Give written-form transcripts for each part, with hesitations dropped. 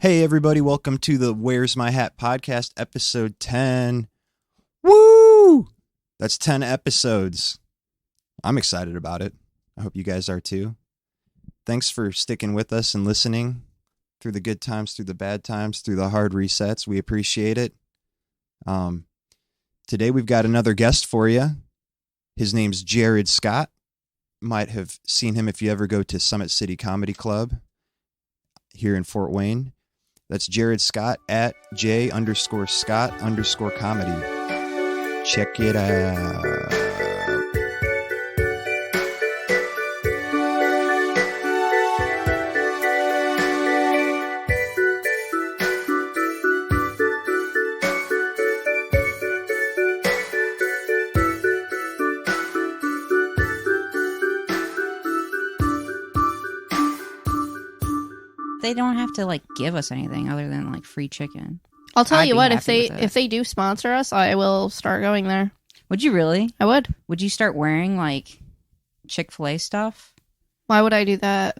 Hey, everybody, welcome to the Where's My Hat podcast, episode 10. Woo! That's 10 episodes. I'm excited about it. I hope you guys are too. Thanks for sticking with us and listening through the good times, through the bad times, through the hard resets. We appreciate it. Today we've got another guest for you. His name's Jared Scott. Might have seen him if you ever go to Summit City Comedy Club here in Fort Wayne. That's Jared Scott at J_Scott_comedy. Check it out. They don't have to give us anything other than free chicken. I'll tell you what, if happy they with it. do sponsor us, I will start going there. Would you really? I would. Would you start wearing Chick-fil-A stuff? Why would I do that?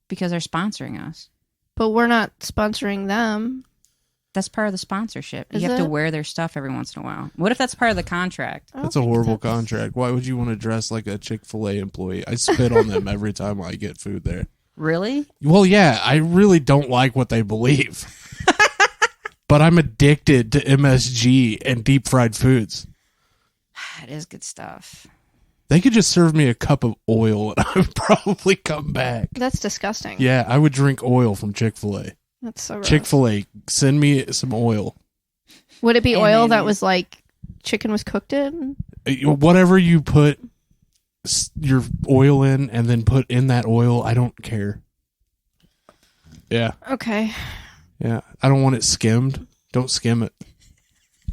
Because they're sponsoring us. But we're not sponsoring them. That's part of the sponsorship. Is You have it? to wear their stuff every once in a while. What if that's part of the contract? I don't That's a think horrible that's- contract. Why would you want to dress like a Chick-fil-A employee? I spit on them every time I get food there. Really? Well, yeah, I really don't like what they believe. But I'm addicted to MSG and deep fried foods. It is good stuff. They could just serve me a cup of oil and I would probably come back. That's disgusting. Yeah, I would drink oil from Chick-fil-A. That's so gross. Chick-fil-A, send me some oil. Would it be And oil then- that was chicken was cooked in? Whatever you put your oil in and then put in that oil, I don't care. Yeah. Okay. Yeah, I don't want it skimmed. Don't skim it.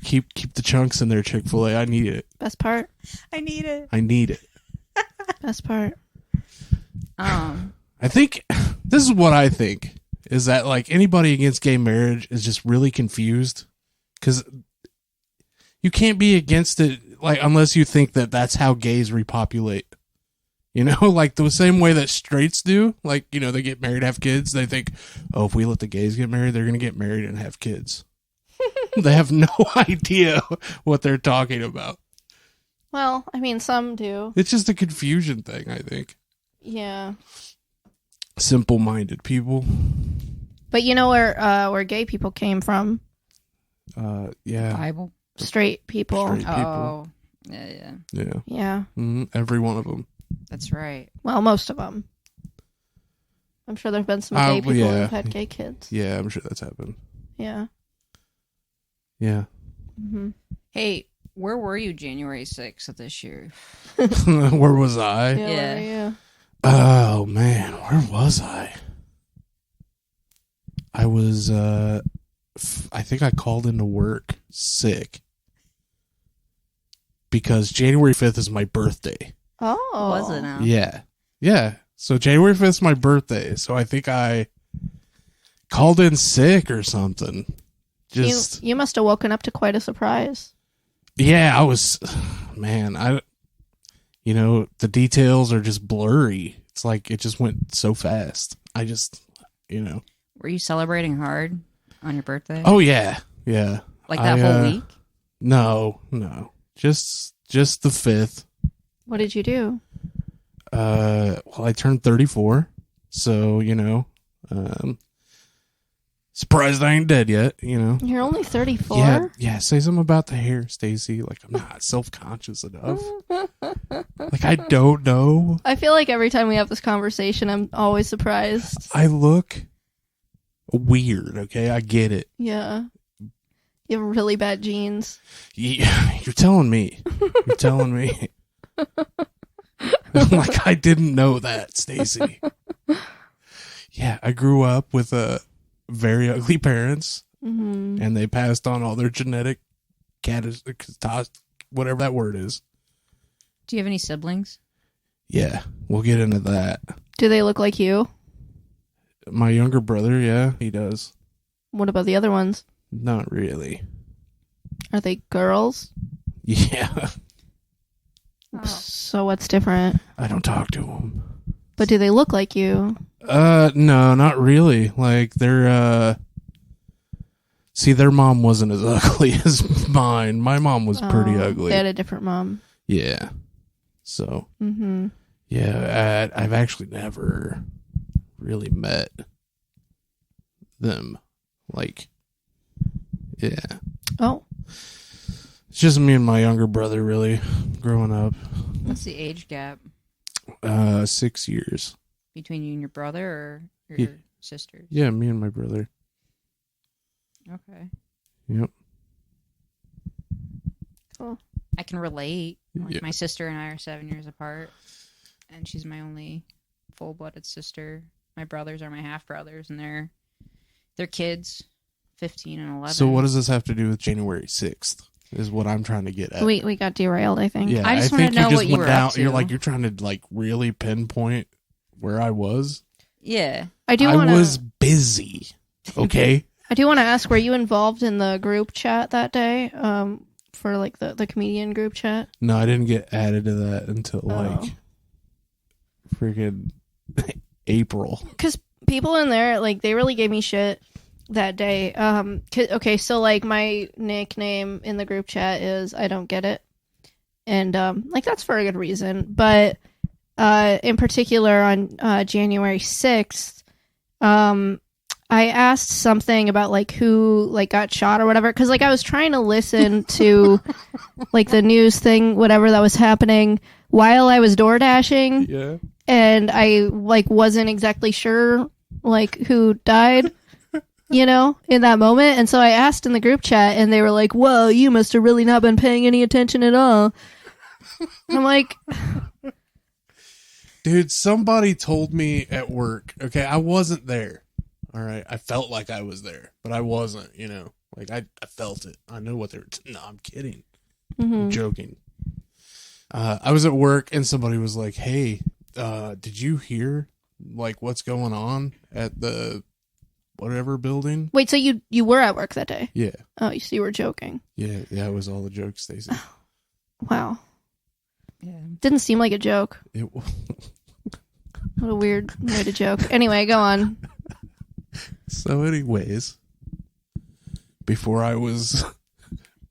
Keep the chunks in there, Chick-fil-A. I need it. Best part. I need it. I need it. Best part. I think this is what I think is that anybody against gay marriage is just really confused because you can't be against it unless you think that that's how gays repopulate. You know, the same way that straights do. They get married, have kids. They think, oh, if we let the gays get married, they're going to get married and have kids. They have no idea what they're talking about. Well, I mean, some do. It's just a confusion thing, I think. Yeah. Simple-minded people. But you know where gay people came from? Yeah. Bible? Straight people. Straight. People. Oh. Yeah. Yeah. Yeah. Every one of them. That's right. Well, most of them. I'm sure there have been some gay people yeah. who've had gay kids. Yeah, I'm sure that's happened. Yeah. Yeah. Mm-hmm. Hey, where were you January 6th of this year? Where was I? Yeah. Yeah. Where are you? Oh, man. Where was I? I was, I think I called into work sick because January 5th is my birthday. Oh. Was it now? Yeah. Yeah. So January 5th is my birthday. So I think I called in sick or something. Just, You must have woken up to quite a surprise. yeah, I was, man, the details are just blurry. It's it just went so fast. Were you celebrating hard on your birthday? Oh, yeah. Yeah. That whole week? No. Just the 5th. What did you do? Well, I turned 34. So, surprised I ain't dead yet, You're only 34? Yeah, say something about the hair, Stacey. I'm not self-conscious enough. I don't know. I feel like every time we have this conversation, I'm always surprised. I look weird, okay? I get it. Yeah. You have really bad genes. Yeah, you're telling me. You're telling me. I didn't know that, Stacey. Yeah, I grew up with very ugly parents, Mm-hmm. and they passed on all their genetic whatever that word is. Do you have any siblings? Yeah, we'll get into that. Do they look like you? My younger brother, yeah, he does. What about the other ones? Not really. Are they girls? Yeah, Oh. So what's different? I don't talk to him. But do they look like you? No, not really. See, their mom wasn't as ugly as mine. My mom was pretty ugly. They had a different mom. Yeah. So, Mm-hmm. yeah, I've actually never really met them. Like, yeah. Oh. It's just me and my younger brother, really, growing up. What's the age gap 6 years. between you and your brother or your sisters? Yeah, me and my brother. Okay. Yep. Cool. I can relate. Like, Yeah. my sister and I are 7 years apart, and she's my only full-blooded sister. My brothers are my half-brothers, and they're kids, 15 and 11. So what does this have to do with January 6th? Is what I'm trying to get at. We got derailed, I think. Yeah, I just think wanna know just what you went were down. up to. You're trying to like really pinpoint where I was. Yeah. I do I want was to. busy. Okay. I do want to ask: were you involved in the group chat that day? For like the comedian group chat. No, I didn't get added to that until Oh. like freaking April. Because people in there, like, they really gave me shit that day. Okay, so like my nickname in the group chat is I don't get it, and like that's for a good reason. But in particular on January 6th, I asked something about like who like got shot or whatever, because like I was trying to listen to like the news thing, whatever that was happening while I was door dashing. Yeah. And I like wasn't exactly sure like who died, you know, in that moment. And so I asked in the group chat, and they were like, "Whoa, you must have really not been paying any attention at all." I'm like, Dude, somebody told me at work. Okay, I wasn't there. All right, I felt like I was there, but I wasn't. You know, like I felt it. I knew what they were. No, I'm kidding. I'm joking. I was at work, and somebody was like, "Hey, did you hear like what's going on at the whatever building?" wait, so you were at work that day? Yeah, Oh, so you were joking. yeah, it was all the jokes, Stacey. Wow. Yeah. Didn't seem like a joke. It What a weird way to joke. Anyway, go on. So, anyways, before I was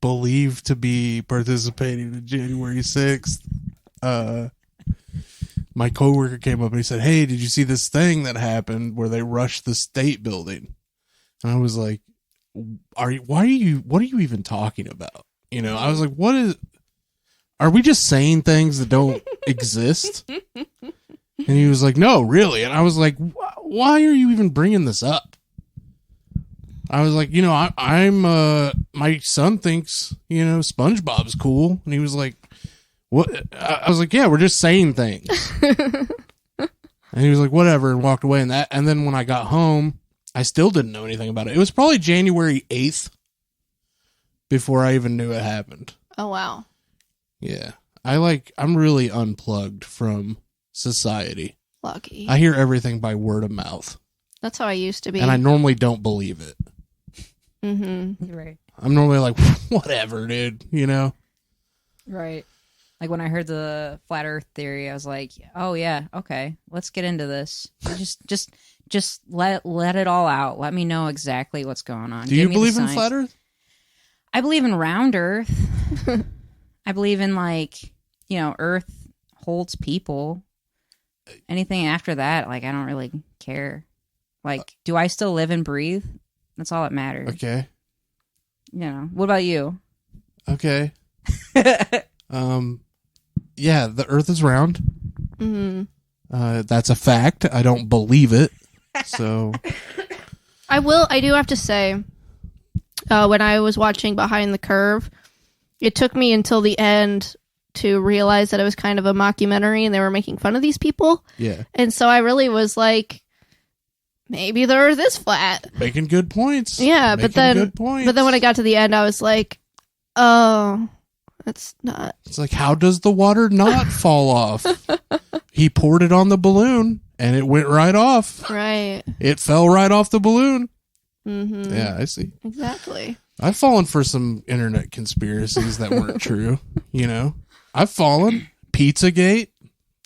believed to be participating in January 6th, my coworker came up and he said, "Hey, did you see this thing that happened where they rushed the state building?" And I was like, what are you even talking about? You know, I was like, are we just saying things that don't exist? And he was like, "No, really." And I was like, why are you even bringing this up? I was like, I'm my son thinks, SpongeBob's cool. And he was like, what? I was like, yeah, we're just saying things. And he was like, whatever, and walked away. And then when I got home, I still didn't know anything about it. It was probably January 8th before I even knew it happened. Oh, wow. Yeah. I'm really unplugged from society. Lucky. I hear everything by word of mouth. That's how I used to be. And I normally don't believe it. Mm-hmm. Right. I'm normally like, whatever, dude, Right. Like when I heard the flat Earth theory, I was like, "Oh yeah, okay, let's get into this. Just let it all out. Let me know exactly what's going on." Do you Give me the believe in science. flat Earth? I believe in round Earth. I believe in Earth holds people. Anything after that, I don't really care. Do I still live and breathe? That's all that matters. Okay. What about you? Okay. Yeah, the Earth is round. Mm-hmm. That's a fact. I don't believe it. So I do have to say, when I was watching Behind the Curve, it took me until the end to realize that it was kind of a mockumentary and they were making fun of these people. yeah, And so I really was like, maybe the Earth is flat. making good points. Yeah, but then good points. when I got to the end, I was like, oh, that's not. It's like, how does the water not fall off? He poured it on the balloon and it went right off. Right. It fell right off the balloon. Mm-hmm. Yeah, I see. Exactly. I've fallen for some internet conspiracies that weren't true. I've fallen. Pizzagate.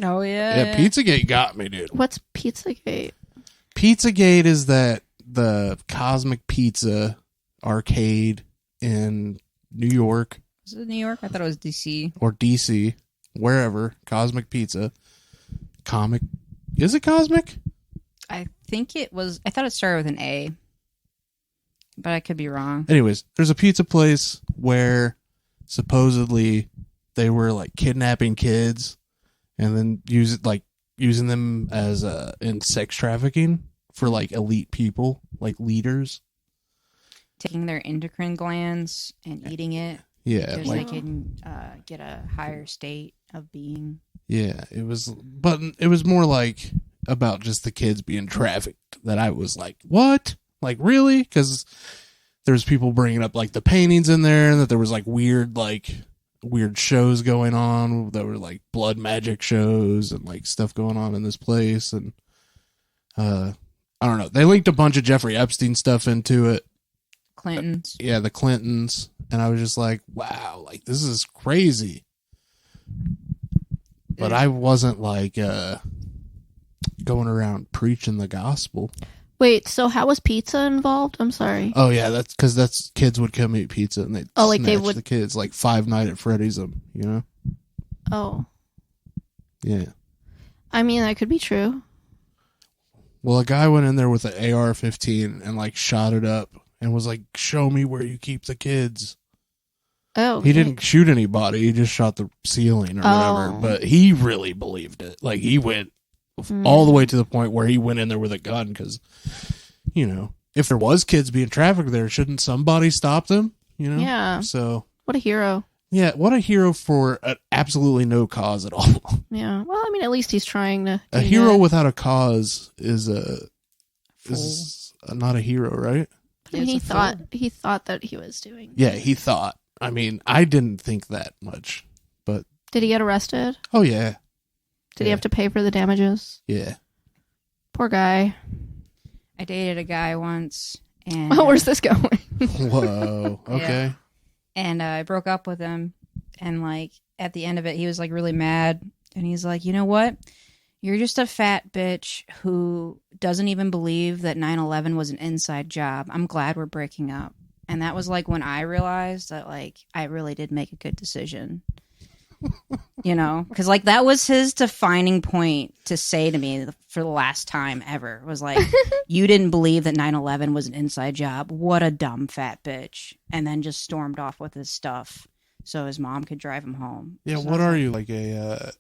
Oh yeah. Yeah, Pizzagate got me, dude. What's Pizzagate? Pizzagate is that the cosmic pizza arcade in New York. Was it New York? I thought it was DC. Or DC, wherever. Cosmic Pizza. Comic. Is it Cosmic? I think it was. I thought it started with an A, but I could be wrong. Anyways, there's a pizza place where supposedly they were like kidnapping kids and then using them as in sex trafficking for like elite people, like leaders. Taking their endocrine glands and eating it. Yeah, because they can get a higher state of being. Yeah, it was more like about just the kids being trafficked that I was like, what? Like, really? Because there's people bringing up like the paintings in there, and that there was like weird shows going on that were like blood magic shows and like stuff going on in this place. And I don't know. They linked a bunch of Jeffrey Epstein stuff into it. Clintons. Yeah, the Clintons. And I was just like, wow, like this is crazy. But I wasn't like going around preaching the gospel. Wait, so how was pizza involved? I'm sorry. Oh yeah, that's because kids would come eat pizza and they'd snatch the kids, like Five Nights at Freddy's them, you know? Oh. Yeah. I mean, that could be true. Well, a guy went in there with an AR-15 and like shot it up and was like, "Show me where you keep the kids." Oh. He didn't shoot anybody. He just shot the ceiling or whatever. But he really believed it. Like he went all the way to the point where he went in there with a gun because, you know, if there was kids being trafficked there, shouldn't somebody stop them? You know? Yeah. So. What a hero. Yeah, what a hero for absolutely no cause at all. Yeah. Well, I mean, at least he's trying to. A hero without a cause is not a hero, right? I mean, he thought that he was doing. Yeah, he thought. I mean, I didn't think that much, but did he get arrested? Oh yeah. Did he have to pay for the damages? Yeah. Poor guy. I dated a guy once, and where's this going? Whoa. Okay. Yeah. And I broke up with him, and like at the end of it, he was like really mad, and he's like, "You know what? You're just a fat bitch who doesn't even believe that 9/11 was an inside job. I'm glad we're breaking up." And that was like when I realized that like I really did make a good decision. You know, because like that was his defining point to say to me for the last time ever was like, "You didn't believe that 9/11 was an inside job. What a dumb fat bitch." And then just stormed off with his stuff so his mom could drive him home. Yeah, So what are you, like a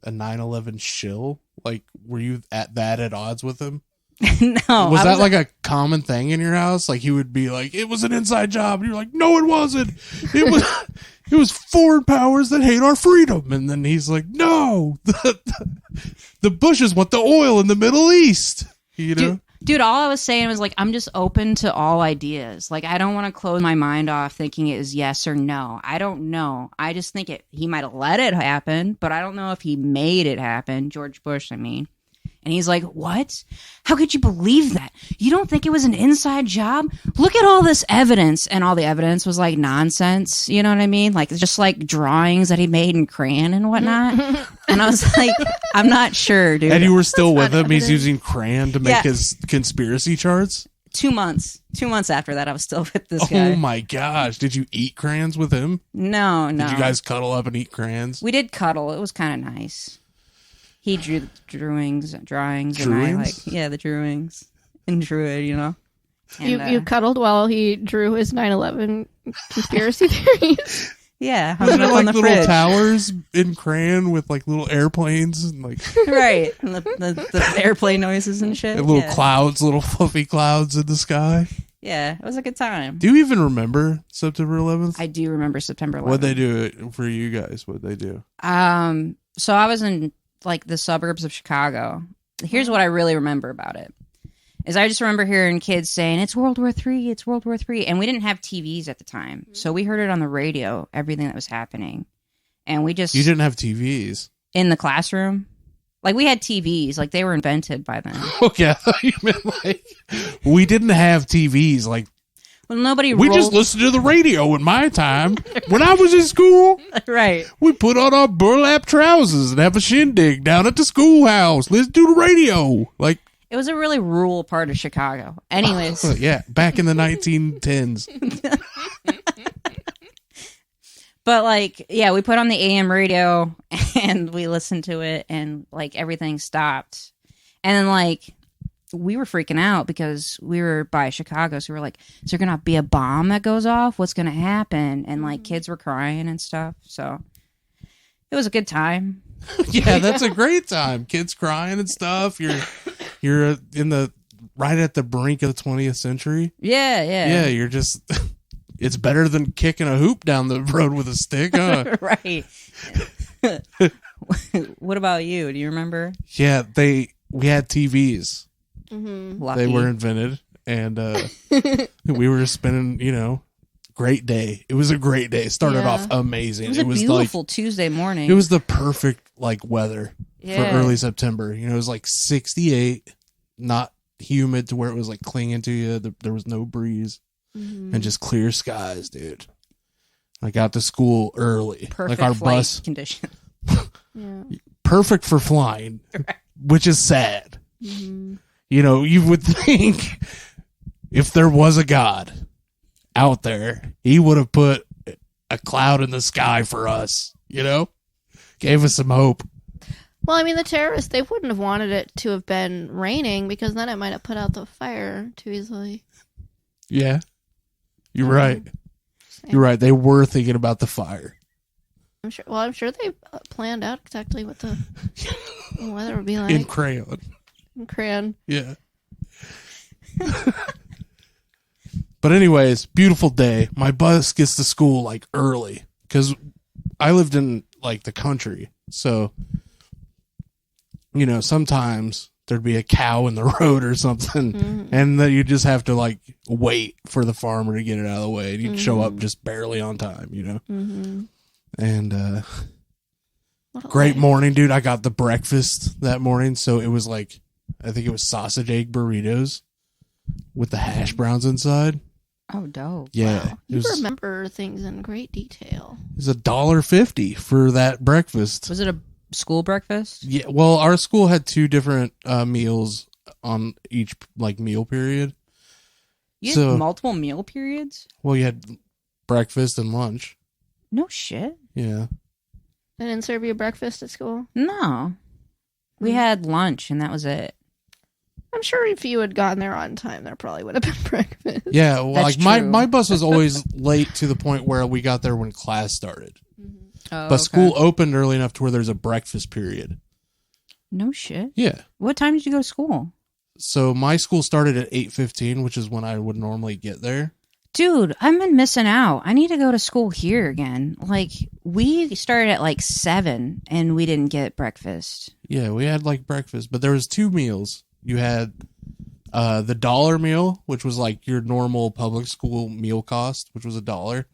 9/11 shill? Like, were you at odds with him? No. Was that like a common thing in your house? Like he would be like, "It was an inside job." And you're like, "No, it wasn't. It was foreign powers that hate our freedom." And then he's like, "No, the Bushes want the oil in the Middle East." You know? Dude, all I was saying was like, I'm just open to all ideas. Like, I don't want to close my mind off thinking it is yes or no. I don't know. I just think he might have let it happen, but I don't know if he made it happen. George Bush, I mean. And he's like, "What? How could you believe that? You don't think it was an inside job? Look at all this evidence." And all the evidence was like nonsense. You know what I mean? Like, it's just like drawings that he made in crayon and whatnot. And I was like, I'm not sure, dude. And you were still with him? He's using crayon to make his conspiracy charts? 2 months. 2 months after that, I was still with this guy. Oh my gosh. Did you eat crayons with him? No. Did you guys cuddle up and eat crayons? We did cuddle. It was kind of nice. He drew drawings, and I like, the drawings, and drew it, you know. And, you cuddled while he drew his 9/11 conspiracy theories. Yeah, hung Wasn't it it up like on the little fridge. towers in crayon with like little airplanes and like Right, and the airplane noises and shit. and little clouds, little fluffy clouds in the sky? Yeah, it was a good time. Do you even remember September 11th? I do remember September 11th. What'd they do for you guys? What'd they do? So I was in like the suburbs of Chicago. Here's what I really remember about it. Is I just remember hearing kids saying, "It's World War III, it's World War III." And we didn't have TVs at the time. So we heard it on the radio, everything that was happening. And we just... You didn't have TVs? In the classroom. Like, we had TVs. Like, they were invented by then. Okay, I thought you meant like... We didn't have TVs. Like, well, nobody we just listened to the radio in my time. When I was in school, right. We put on our burlap trousers and have a shindig down at the schoolhouse. Let's do the radio. Like... It was a really rural part of Chicago. Anyways. Yeah, back in the 1910s. But like, yeah, we put on the AM radio and we listened to it and like everything stopped. And then like we were freaking out because we were by Chicago. So we were like, is there going to be a bomb that goes off? What's going to happen? And like kids were crying and stuff. So it was a good time. Yeah, that's a great time. Kids crying and stuff. You're in the right at the brink of the 20th century. Yeah. Yeah, you're just it's better than kicking a hoop down the road with a stick, huh? Right. What about you? Do you remember? Yeah, we had TVs. Lucky. They were invented, and we were spending, great day. It was a great day. It started off amazing. It was a beautiful Tuesday morning. It was the perfect weather for Yeah. early September. It was like 68, not humid to where it was like clinging to you. There was no breeze and just clear skies, dude. I got to school early. Perfect like our flight bus, condition. perfect for flying, which is sad. You would think if there was a God out there, he would have put a cloud in the sky for us, gave us some hope. Well, I mean, the terrorists, they wouldn't have wanted it to have been raining because then it might have put out the fire too easily. Yeah, you're right. You're right. They were thinking about the fire. I'm sure they planned out exactly what the weather would be like. In crayon. In crayon. Yeah. But anyways, beautiful day. My bus gets to school early because I lived in the country. So, sometimes there'd be a cow in the road or something, and then you just have to wait for the farmer to get it out of the way, and you'd show up just barely on time, And great morning, dude. I got the breakfast that morning, so it was I think it was sausage egg burritos with the hash browns inside. Oh, dope. Yeah. Wow. You remember things in great detail. It was $1.50 for that breakfast. Was it a school breakfast? Yeah. Well, our school had two different meals on each meal period. You had multiple meal periods? Well, you had breakfast and lunch. No shit. Yeah. They didn't serve you breakfast at school? No. We had lunch and that was it. I'm sure if you had gotten there on time, there probably would have been breakfast. Yeah, well, That's my true. bus was always late to the point where we got there when class started. Oh, But school opened early enough to where there's a breakfast period. No shit. Yeah. What time did you go to school? So my school started at 8:15, which is when I would normally get there. Dude, I've been missing out. I need to go to school here again. We started at 7 and we didn't get breakfast. Yeah, we had breakfast, but there was two meals. You had the $1 meal, which was your normal public school meal cost, which was $1,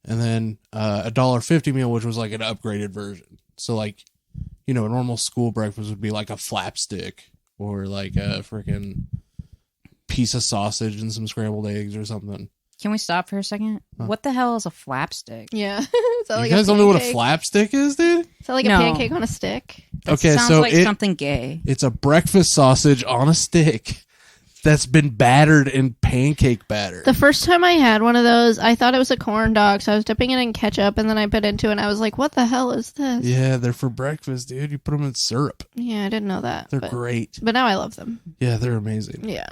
and then a $1.50 meal, which was an upgraded version. So a normal school breakfast would be a flap stick or a freaking piece of sausage and some scrambled eggs or something. Can we stop for a second? What the hell is a flapstick? Yeah. Is that You guys don't know what a flap stick is, dude? Is that like No. a pancake on a stick? Okay, Sounds so like something gay. it's a breakfast sausage on a stick that's been battered in pancake batter. The first time I had one of those, I thought it was a corn dog, so I was dipping it in ketchup, and then I bit into it, and I was like, what the hell is this? Yeah, they're for breakfast, dude. You put them in syrup. Yeah, I didn't know that. They're but, great. But now I love them. Yeah, they're amazing. Yeah.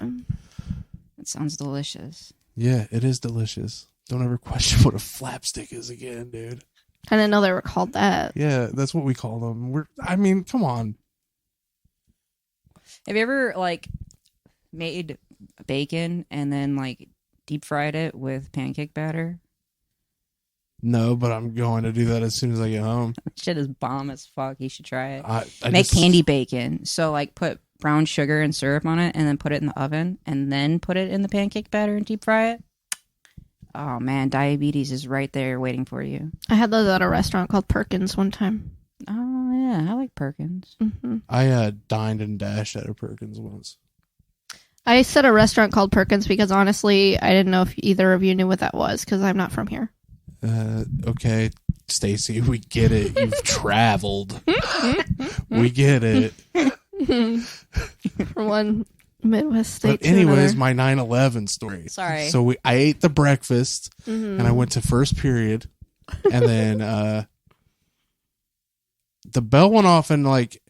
That sounds delicious. Yeah, it is delicious. Don't ever question what a flapstick is again, dude. I didn't know they were called that. Yeah, that's what we call them. Come on. Have you ever made bacon and then deep fried it with pancake batter? No, but I'm going to do that as soon as I get home. Shit is bomb as fuck. You should try it. I Make just- candy bacon. So put brown sugar and syrup on it and then put it in the oven and then put it in the pancake batter and deep fry it. Oh man, diabetes is right there waiting for you. I had those at a restaurant called Perkins one time. Oh yeah, I like Perkins. Hmm. I dined and dashed at a Perkins once. I said a restaurant called Perkins because honestly, I didn't know if either of you knew what that was because I'm not from here. Okay, Stacy, we get it. You've traveled. We get it. For one, Midwest state. But anyways, my 9/11 story. Sorry. So I ate the breakfast and I went to first period, and then the bell went off and like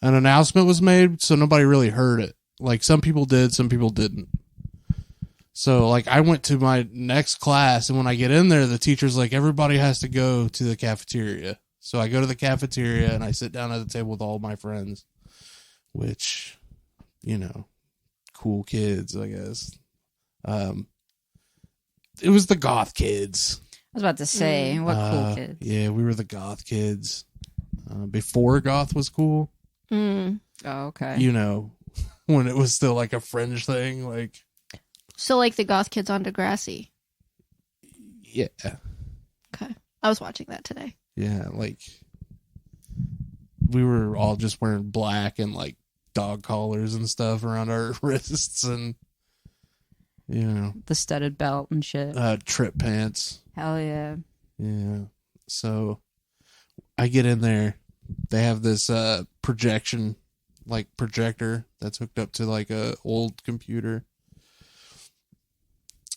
an announcement was made, so nobody really heard it. Like some people did, some people didn't. So like I went to my next class, and when I get in there, the teacher's like, everybody has to go to the cafeteria. So I go to the cafeteria and I sit down at the table with all my friends, which, you know, cool kids, I guess. It was the goth kids. I was about to say, what cool kids. Yeah, we were the goth kids. Before goth was cool. Oh, okay. You know, when it was still like a fringe thing, like. So like the goth kids on Degrassi. Yeah. Okay. I was watching that today. Yeah, like we were all just wearing black and like dog collars and stuff around our wrists, and you know, the studded belt and shit. Trip pants. Hell yeah. Yeah. So I get in there. They have this projector that's hooked up to like a old computer.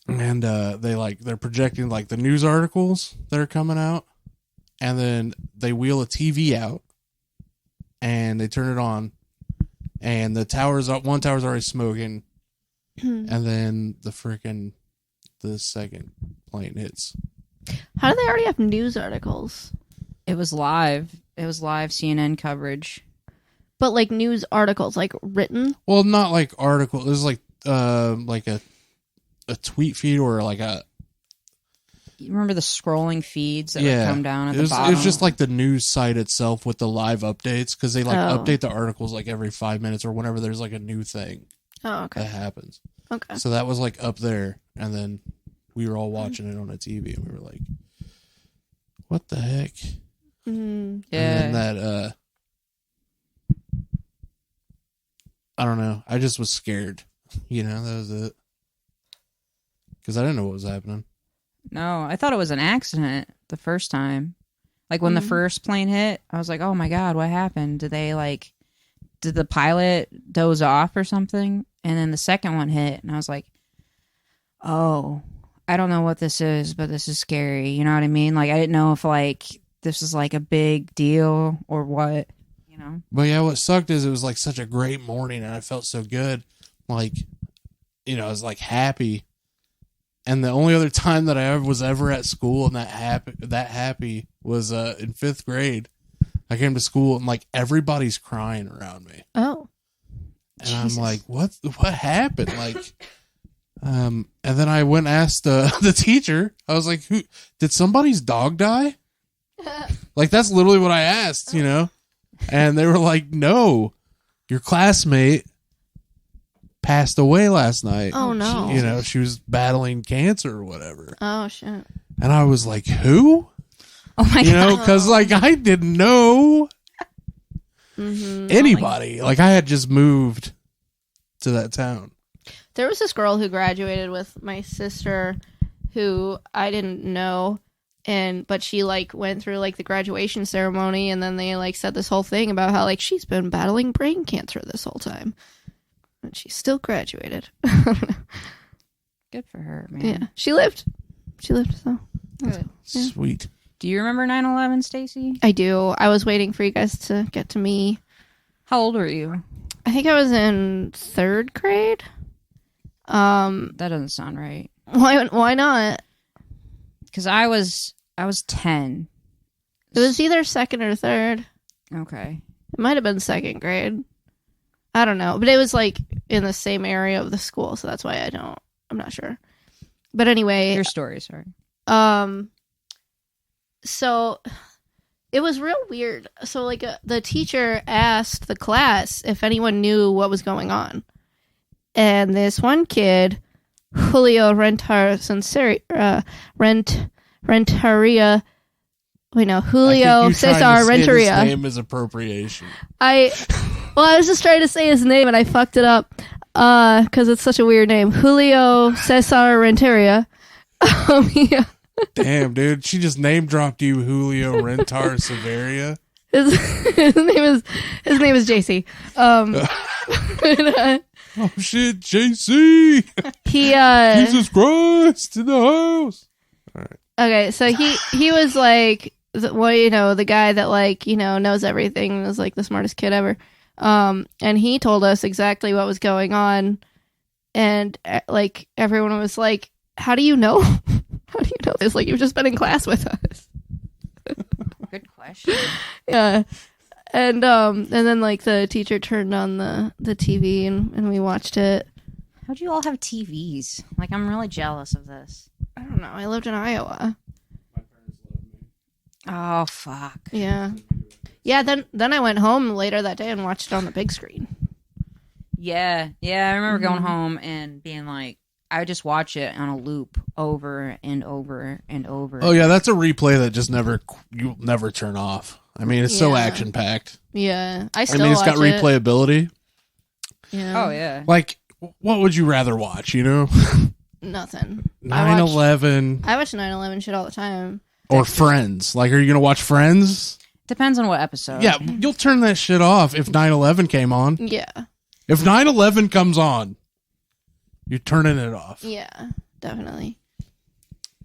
And they're projecting like the news articles that are coming out. And then they wheel a TV out and they turn it on, and one tower's already smoking, and then the second plane hits. How do they already have news articles? It was live. It was live CNN coverage. But like news articles, like written? Well, not like article. It was like a tweet feed or like a. You remember the scrolling feeds that would come down at the bottom? It was just like the news site itself with the live updates, because they like update the articles like every 5 minutes or whenever there's like a new thing that happens. Okay. So that was like up there, and then we were all watching it on a TV, and we were like, "What the heck?" Yeah. And then that I don't know. I just was scared. You know, that was it. Because I didn't know what was happening. No, I thought it was an accident the first time. Like when the first plane hit, I was like, oh my God, what happened? Did the pilot doze off or something? And then the second one hit, and I was like, oh, I don't know what this is, but this is scary. You know what I mean? Like, I didn't know if like this is like a big deal or what, you know? But yeah, what sucked is it was like such a great morning, and I felt so good. Like, you know, I was like happy. And the only other time that I was ever at school and that happy was in 5th grade. I came to school and like everybody's crying around me. Oh. And Jesus. I'm like, what happened? Like, and then I went and asked the teacher. I was like, did somebody's dog die? Like, that's literally what I asked, you know? And they were like, no, your classmate passed away last night. Oh no. You know, she was battling cancer or whatever. Oh shit. And I was like, who? Oh my God. You know, because like I didn't know anybody. Like I had just moved to that town. There was this girl who graduated with my sister who I didn't know, but she like went through like the graduation ceremony, and then they like said this whole thing about how like she's been battling brain cancer this whole time. And she still graduated. Good for her, man. Yeah. She lived, so. Good. Yeah. Sweet. Do you remember 9/11, Stacey? I do. I was waiting for you guys to get to me. How old were you? I think I was in 3rd grade. That doesn't sound right. Why not? Because I was 10. It was either 2nd or 3rd. Okay. It might have been 2nd grade. I don't know. But it was like in the same area of the school, so that's why I'm not sure. But anyway. Your story, sorry. So it was real weird. So like the teacher asked the class if anyone knew what was going on. And this one kid, Julio Renteria, Julio Cesar Renteria. His name is appropriation. I was just trying to say his name and I fucked it up because it's such a weird name. Julio Cesar Renteria. Yeah. Damn, dude, she just name dropped you, Julio Rentar Severia. His name is JC. Oh shit, JC! He Jesus Christ in the house. okay, so he was like, the guy that like knows everything and was like the smartest kid ever. And he told us exactly what was going on, and like everyone was like, "How do you know? How do you know this? Like you've just been in class with us." Good question. Yeah. And then like the teacher turned on the TV and we watched it. How'd you all have TVs? Like, I'm really jealous of this. I don't know. I lived in Iowa. Oh, fuck. Yeah. Yeah, then I went home later that day and watched it on the big screen. Yeah. I remember going home and being like, I would just watch it on a loop over and over and over. Oh yeah, that's a replay that just you'll never turn off. I mean, it's so action packed. Yeah, I mean, it's got replayability. Yeah. Oh yeah. Like, what would you rather watch? Nothing. 9/11 I watch 9/11 shit all the time. or Friends. Like, are you gonna watch Friends? Depends on what episode. Yeah, you'll turn that shit off if 9/11 came on. Yeah. If 9/11 comes on, you're turning it off. Yeah, definitely.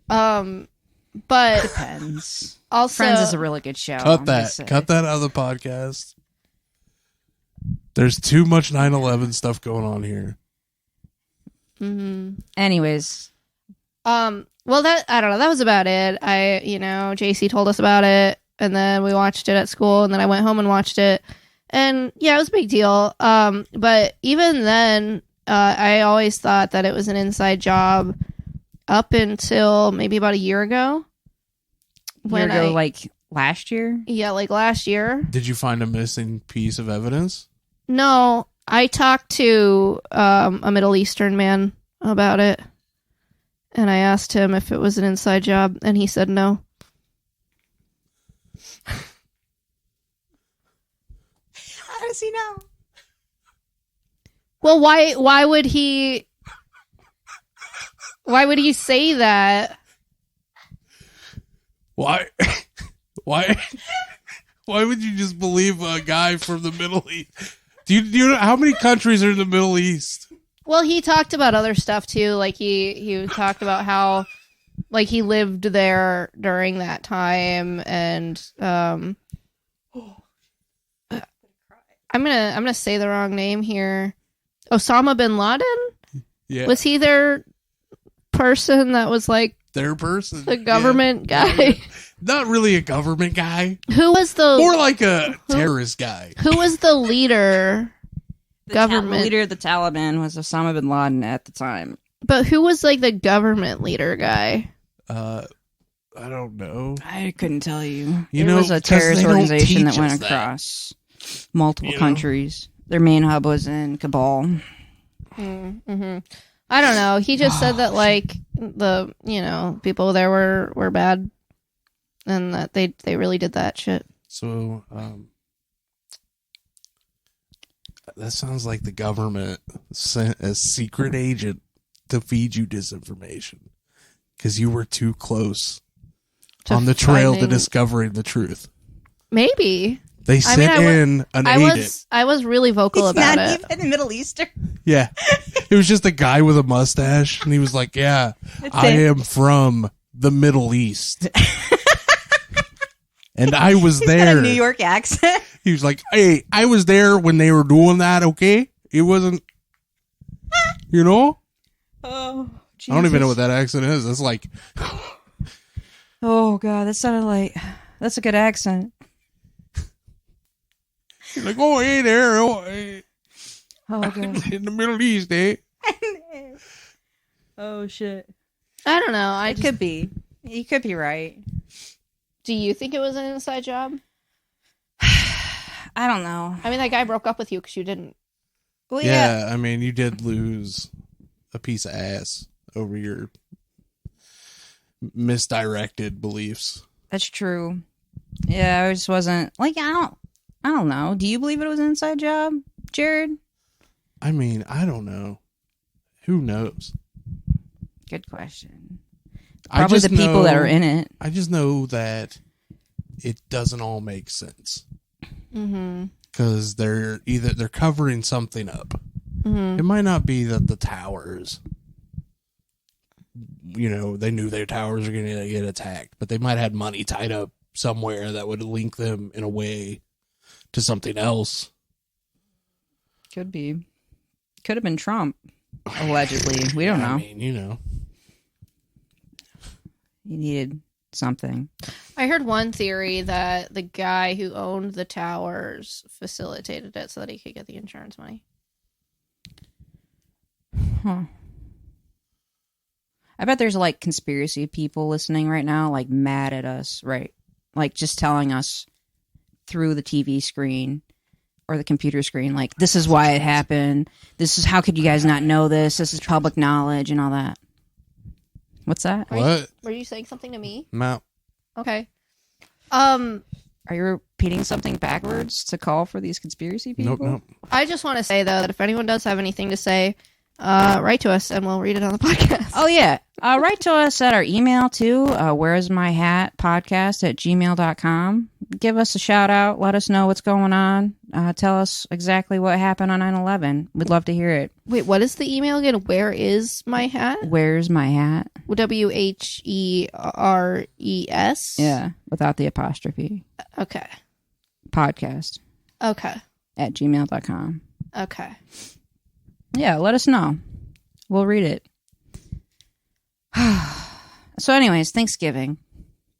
But Depends. also, Friends is a really good show. Cut that out of the podcast. There's too much 9/11 stuff going on here. Mm-hmm. Anyways. Well, that I don't know. That was about it. JC told us about it, and then we watched it at school, and then I went home and watched it, and yeah, it was a big deal. But even then, I always thought that it was an inside job up until maybe about a year ago. Like last year? Yeah, like last year. Did you find a missing piece of evidence? No, I talked to a Middle Eastern man about it, and I asked him if it was an inside job, and he said no. How does he know? Well, why would he? Why would he say that? Why? Why would you just believe a guy from the Middle East? Do you know how many countries are in the Middle East? Well, he talked about other stuff too. Like he talked about how like he lived there during that time, and I'm gonna say the wrong name here. Osama bin Laden? Yeah. Was he their person that was like Their person? the government guy? Yeah. Not really a government guy. Who was the More like a terrorist guy. Who was the leader? The leader of the Taliban was Osama bin Laden at the time. But who was like the government leader guy? I don't know. I couldn't tell you. It was a 'cause terrorist they don't organization that teach went us that. across multiple countries. Their main hub was in Kabul. Mm-hmm. I don't know. He just said that like the people there were bad, and that they really did that shit. So, that sounds like the government sent a secret agent to feed you disinformation because you were too close on the trail to discovering the truth. Maybe they sent in an agent. I was really vocal about it. Even Middle Eastern. Yeah, it was just a guy with a mustache, and he was like, "Yeah, I am from the Middle East." And I was there. Got a New York accent. He was like, "Hey, I was there when they were doing that, okay? It wasn't, Oh, Jesus. I don't even know what that accent is. It's like, oh, God, that sounded like... That's a good accent. he's like, oh, hey there. Oh, hey. Oh, God. In the Middle East, eh? Oh, shit. I don't know. It could be. You could be right. Do you think it was an inside job? I don't know. I mean, that guy broke up with you because you didn't. Well, Yeah, I mean, you did lose a piece of ass over your misdirected beliefs. That's true. Yeah, I just wasn't... Like, I don't know. Do you believe it was an inside job, Jared? I mean, I don't know. Who knows? Good question. Probably the people that are in it. I just know that it doesn't all make sense. Mm-hmm. Because they're covering something up. Mhm. It might not be that the towers, they knew their towers were going to get attacked, but they might have had money tied up somewhere that would link them in a way to something else. Could be. Could have been Trump, allegedly. We don't know. I mean, He needed something. I heard one theory that the guy who owned the towers facilitated it so that he could get the insurance money. Huh. I bet there's like conspiracy people listening right now, like mad at us, right? Like just telling us through the TV screen or the computer screen, like, this is why it happened. This is, how could you guys not know this? This is public knowledge and all that. What's that? what? Were you saying something to me? No. Okay. Are you repeating something backwards to call for these conspiracy people? Nope. I just want to say, though, that if anyone does have anything to say, write to us and we'll read it on the podcast. Oh, yeah. Write to us at our email, too. Where's my hat podcast at gmail.com. Give us a shout out. Let us know what's going on. Tell us exactly what happened on 9/11. We'd love to hear it. Wait, what is the email again? Where is my hat? Where's my hat? WHERES? Yeah, without the apostrophe. Okay. Podcast Okay. at gmail.com. Okay. Yeah, let us know. We'll read it. So anyways, Thanksgiving.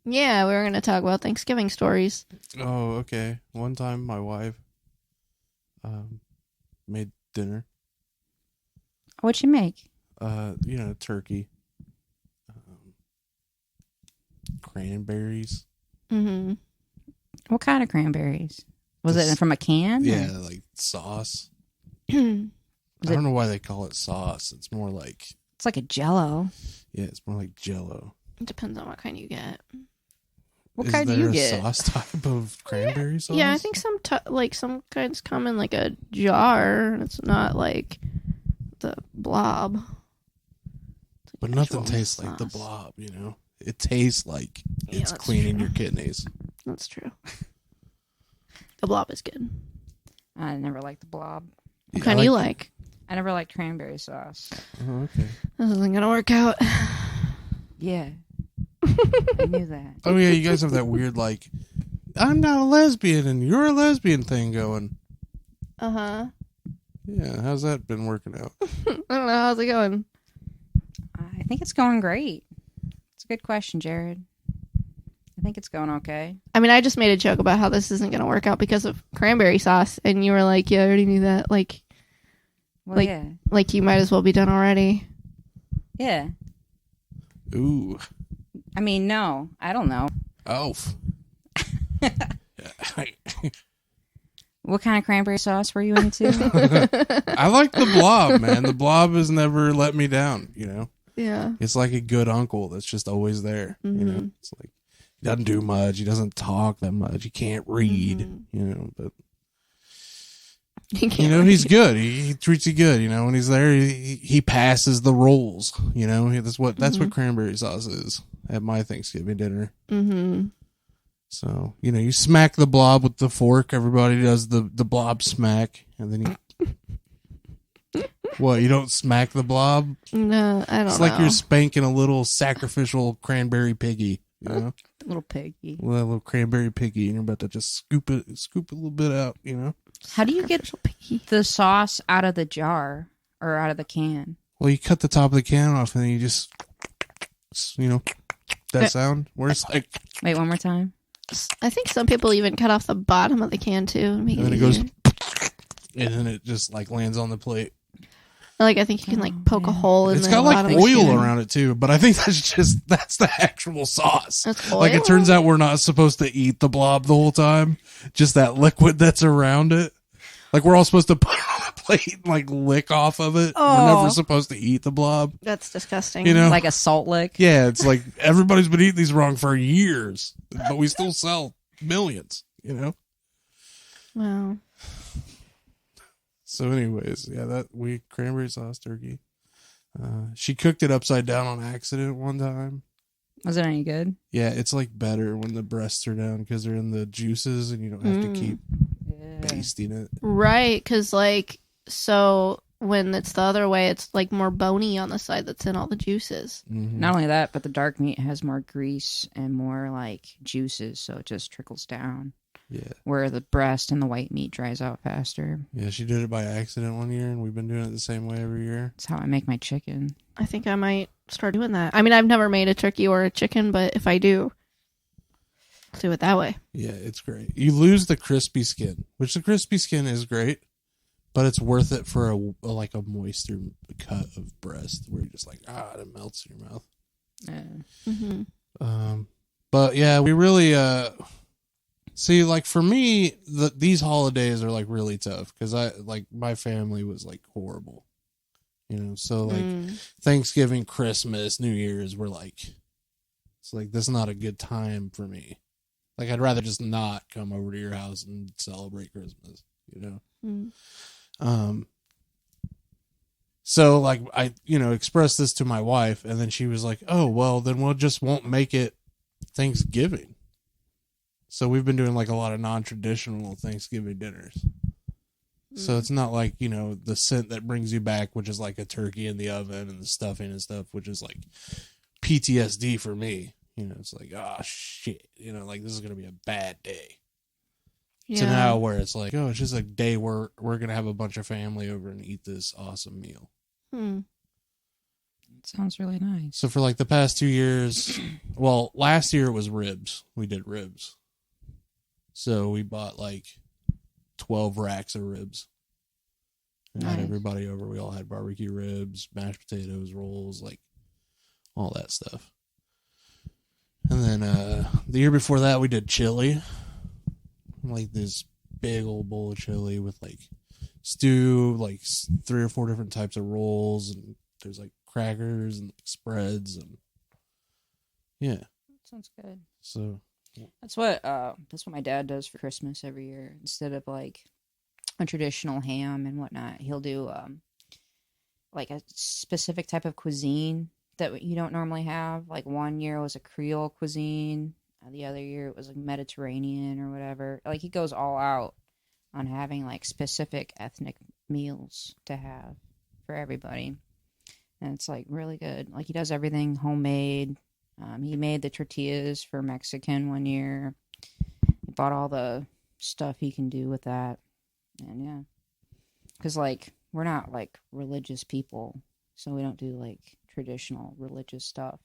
Yeah, we were going to talk about Thanksgiving stories. Oh, okay. One time my wife made dinner. What'd you make? Turkey. Cranberries. Mm-hmm. What kind of cranberries? Was it from a can? Yeah, like sauce. Mm-hmm. I don't know why they call it sauce. It's more like... It's like a Jello. Yeah, it's more like Jell-O. It depends on what kind you get. What Is kind do there you a get? sauce type of cranberry sauce? Yeah, I think some kinds come in like a jar. It's not like the blob. It's like But an nothing actual tastes like the sauce. blob, It tastes like Yeah, it's that's cleaning true. your kidneys. That's true. The blob is good. I never liked the blob. What Yeah, kind do you like? I never liked cranberry sauce. Oh, okay. This isn't gonna work out. Yeah. I knew that. Oh, yeah, you guys have that weird, like, I'm not a lesbian and you're a lesbian thing going. Uh-huh. Yeah, how's that been working out? I don't know. How's it going? I think it's going great. It's a good question, Jared. I think it's going okay. I mean, I just made a joke about how this isn't gonna work out because of cranberry sauce, and you were like, "Yeah, I already knew that." Like Well, Like- yeah. you might as well be done already. Yeah. Ooh. I mean, no. I don't know. Oh. What kind of cranberry sauce were you into? I like the blob, man. The blob has never let me down, Yeah. It's like a good uncle that's just always there, Mhm. It's like, he doesn't do much. He doesn't talk that much. He can't read, but he's good. He treats you good. When he's there, he passes the rolls. That's what cranberry sauce is at my Thanksgiving dinner. Mm-hmm. So you smack the blob with the fork. Everybody does the blob smack, and then what? You don't smack the blob? No, I don't It's know. like you're spanking a little sacrificial cranberry piggy. Little piggy. Well, a little cranberry piggy, and you're about to just scoop a little bit out. How do you get the sauce out of the jar or out of the can? Well, you cut the top of the can off, and then you just, that sound where it's like, Wait, one more time. I think some people even cut off the bottom of the can too. And make and then it it goes, easier. and then it just like lands on the plate. Like I think you can like poke a hole in It's the got like bottom of the oil can. around it too, but I think that's the actual sauce. That's Like it oil? turns out we're not supposed to eat the blob the whole time, just that liquid that's around it. Like we're all supposed to put it on a plate and like lick off of it. We're Oh. never supposed to eat the blob. That's disgusting. Like a salt lick? Yeah, it's like everybody's been eating these wrong for years, but we still sell millions, Wow. So anyways, yeah, cranberry sauce turkey. She cooked it upside down on accident one time. Was it any good? Yeah, it's like better when the breasts are down because they're in the juices and you don't have to keep basting it. Right, because so when it's the other way, it's like more bony on the side that's in all the juices. Mhm. Not only that, but the dark meat has more grease and more like juices, so it just trickles down. Yeah. Where the breast and the white meat dries out faster. Yeah, she did it by accident one year, and we've been doing it the same way every year. That's how I make my chicken. I think I might start doing that. I mean, I've never made a turkey or a chicken, but if I do, I'll do it that way. Yeah, it's great. You lose the crispy skin, which the crispy skin is great, but it's worth it for a moister cut of breast where you're just like, it melts in your mouth. Mm-hmm. But yeah, we really see, like, for me, these holidays are like really tough because my family was like horrible, so like Thanksgiving, Christmas, New Year's were like, it's like, this is not a good time for me. Like, I'd rather just not come over to your house and celebrate Christmas, So like I expressed this to my wife, and then she was like, oh well, then we'll just won't make it Thanksgiving. So we've been doing like a lot of non-traditional Thanksgiving dinners. So it's not like, the scent that brings you back, which is like a turkey in the oven and the stuffing and stuff, which is like PTSD for me. It's like, oh shit, like this is going to be a bad day. Yeah. To now where it's like, oh, it's just a day where we're going to have a bunch of family over and eat this awesome meal. Sounds really nice. So for like the past 2 years, well, last year it was ribs. We did ribs. So we bought like 12 racks of ribs. And had Nice. everybody over. We all had barbecue ribs, mashed potatoes, rolls, like all that stuff. And then the year before that, we did chili. Like this big old bowl of chili with like stew, like 3 or 4 different types of rolls, and there's like crackers and spreads, and yeah. Sounds good. So That's what my dad does for Christmas every year. Instead of like a traditional ham and whatnot, he'll do like a specific type of cuisine that you don't normally have. Like one year was a Creole cuisine, the other year it was like Mediterranean or whatever. Like he goes all out on having like specific ethnic meals to have for everybody, and it's like really good. Like he does everything homemade. He made the tortillas for Mexican one year. He bought all the stuff he can do with that. And yeah. Because, like, we're not, like, religious people. So we don't do, like, traditional religious stuff.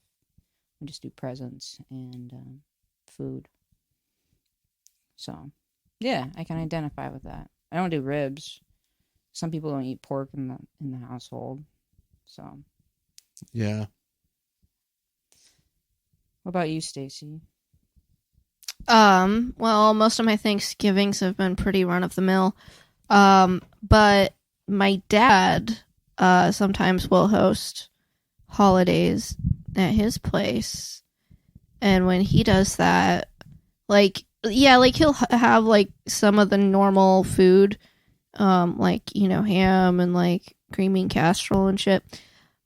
We just do presents and food. So, yeah, I can identify with that. I don't do ribs. Some people don't eat pork in the household. So. yeah. What about you, Stacy? Well, most of my Thanksgivings have been pretty run of the mill. But my dad, sometimes will host holidays at his place. And when he does that, like, yeah, like he'll have like some of the normal food, like, ham and like green bean casserole and shit.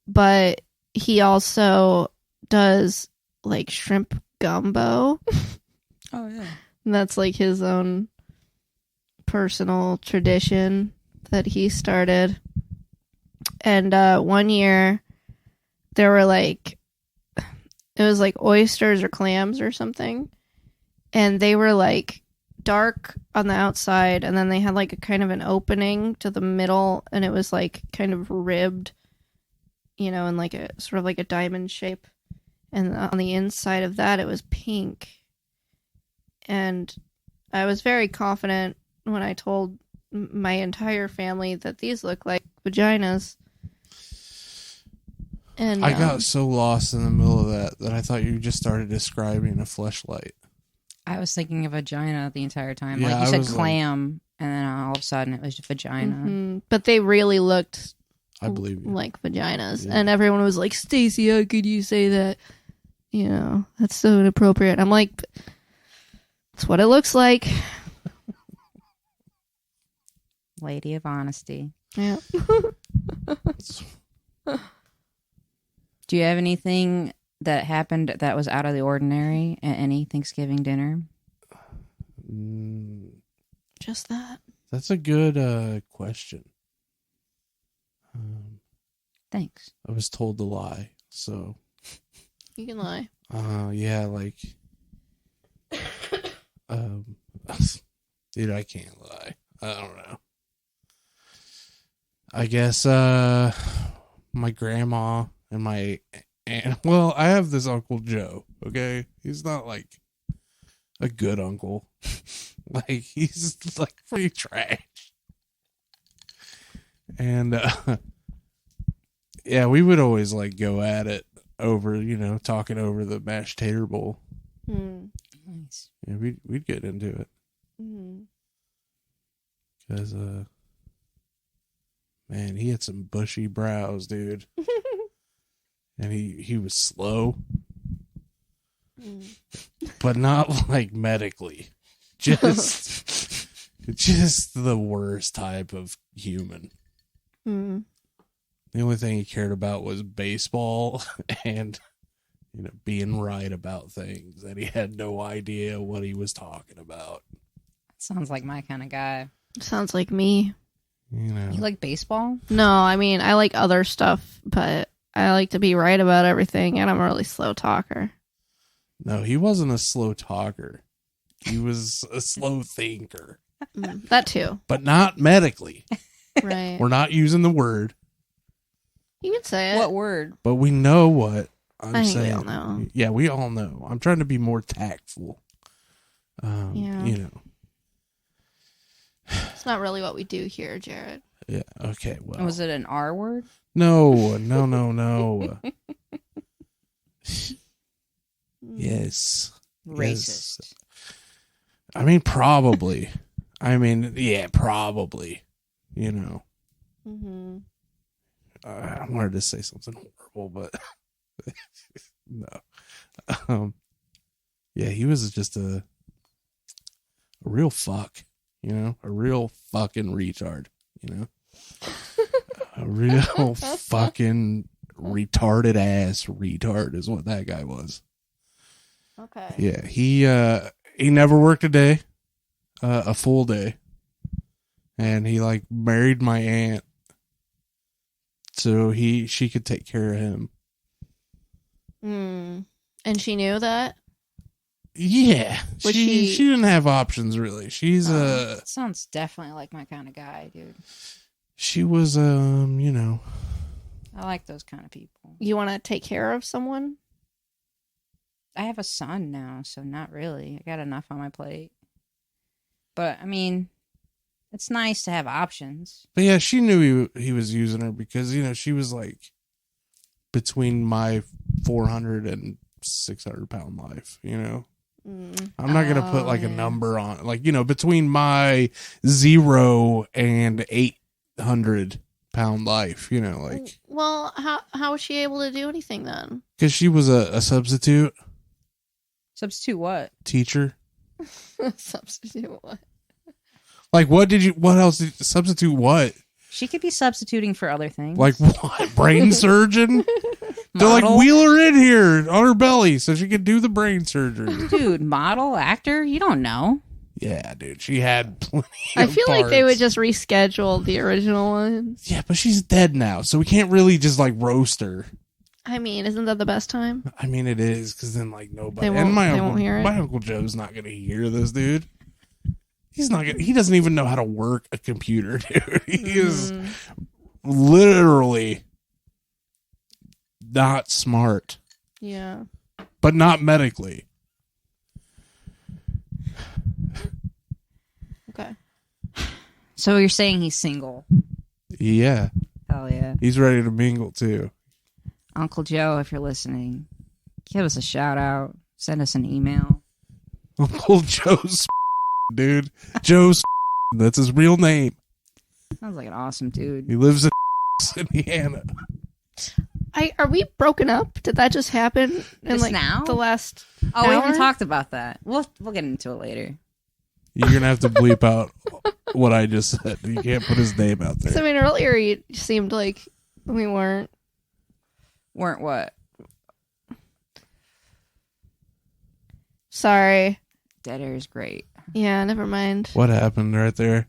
But he also does like shrimp gumbo. Oh, yeah. And that's like his own personal tradition that he started. And one year there were like, it was like oysters or clams or something. And they were like dark on the outside, and then they had like a kind of an opening to the middle, and it was like kind of ribbed, in like a sort of like a diamond shape. And on the inside of that, it was pink. And I was very confident when I told my entire family that these look like vaginas. And I got so lost in the middle of that I thought you just started describing a fleshlight. I was thinking of vagina the entire time. Yeah, like you I said was clam, and then all of a sudden it was vagina. Mhm. But they really looked I believe you. like vaginas. Yeah. And everyone was like, Stacey, how could you say that? That's so inappropriate. I'm like, that's what it looks like. Lady of honesty. Yeah. Do you have anything that happened that was out of the ordinary at any Thanksgiving dinner? Just that. That's a good question. Thanks. I was told to lie, so You can lie. yeah, like, dude, I can't lie. I don't know. I guess my grandma and my aunt. Well, I have this Uncle Joe. Okay, he's not like a good uncle. Like, he's like pretty trash. And yeah, we would always like go at it over, talking over the mashed tater bowl. Nice. Yeah, we'd get into it Mm. because man, he had some bushy brows, dude. And he was slow, but not like medically. Just the worst type of human. Mm. The only thing he cared about was baseball and being right about things, and he had no idea what he was talking about. Sounds like my kind of guy. Sounds like me. You like baseball? No, I mean, I like other stuff, but I like to be right about everything, and I'm a really slow talker. No, he wasn't a slow talker. He was a slow thinker. That too. But not medically. Right. We're not using the word. You can say it. What word? But we know what I'm I think saying. we all know. Yeah, we all know. I'm trying to be more tactful. Yeah. It's not really what we do here, Jared. Yeah, okay, well. Was it an R word? No. Yes. Racist. Yes. I mean, probably. Yeah, probably. Mm-hmm. I wanted to say something horrible, but no. Yeah, he was just a real fuck, a real fucking retard, a real fucking retarded ass retard is what that guy was. Okay. Yeah, he never worked a day, a full day, and he like married my aunt, so she could take care of him. And she knew that? Yeah, Was she didn't have options really. She's Sounds definitely like my kind of guy, dude. she was I like those kind of people. You want to take care of someone? I have a son now, so not really. I got enough on my plate. But I mean, it's nice to have options. But yeah, she knew he was using her because she was like between my 400 and 600 pound life. I'm not gonna put like a number on like between my 0 and 800 pound life. Like. Well, how was she able to do anything then? Because she was a substitute Substitute what? teacher. Substitute what? Like, what else substitute what? She could be substituting for other things. Like what? Brain surgeon? They're like, Model? wheel her in here on her belly so she could do the brain surgery. Dude, model, actor, you don't know. Yeah, dude. She had plenty I of feel like they would parts. just reschedule the original ones. Yeah, but she's dead now, so we can't really just like roast her. I mean, isn't that the best time? I mean, it is, because then like nobody. They And won't hear it? my Uncle Joe's not going to hear this, dude. He's not gonna, he doesn't even know how to work a computer, dude. He is literally not smart, Yeah. but not medically. Okay. So you're saying he's single? Yeah, Hell yeah. he's ready to mingle too. Uncle Joe, if you're listening, give us a shout out. Send us an email. Uncle Joe's dude. Joe's that's his real name. Sounds like an awesome dude. He lives in Indiana. Are we broken up? Did that just happen in Just like now? the last Oh, we haven't hour? talked about that. We'll get into it later. You're gonna have to bleep out what I just said. You can't put his name out So, I there. mean, earlier you seemed like we weren't. Weren't what? Sorry. Dead air is great. Yeah, never mind. What happened right there?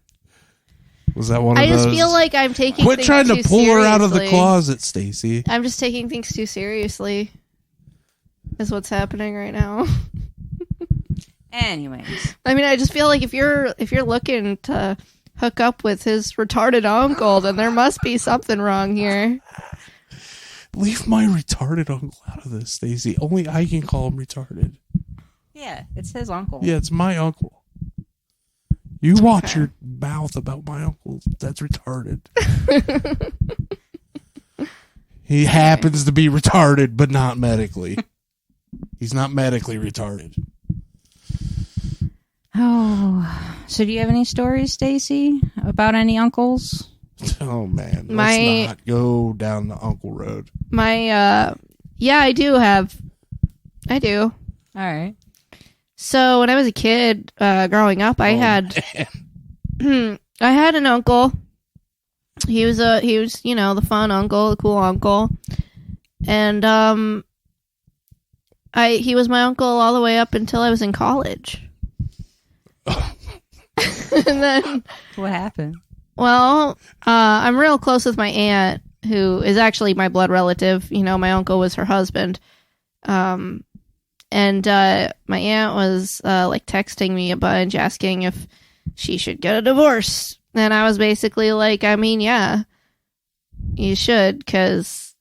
Was that one of I those? just feel like I'm taking. Quit things trying to too pull her out of the seriously. closet, Stacy. I'm just taking things too seriously. Is what's happening right now. Anyways, I mean, I just feel like if you're looking to hook up with his retarded uncle, then there must be something wrong here. Leave my retarded uncle out of this, Stacy. Only I can call him retarded. yeah, it's his uncle. Yeah, it's my uncle. You watch your mouth about my uncle. That's retarded. He happens to be retarded, but not medically. He's not medically retarded. Oh, so do you have any stories, Stacy, about any uncles? Oh man, My- let's not go down the uncle road. My yeah, I do. All right. So when I was a kid, growing up, I had I had an uncle. He was the fun uncle, the cool uncle, and he was my uncle all the way up until I was in college. And then, What happened? well, I'm real close with my aunt, who is actually my blood relative. You know, my uncle was her husband. And my aunt was like texting me a bunch, asking if she should get a divorce. And I was basically like, I mean, yeah, you should, because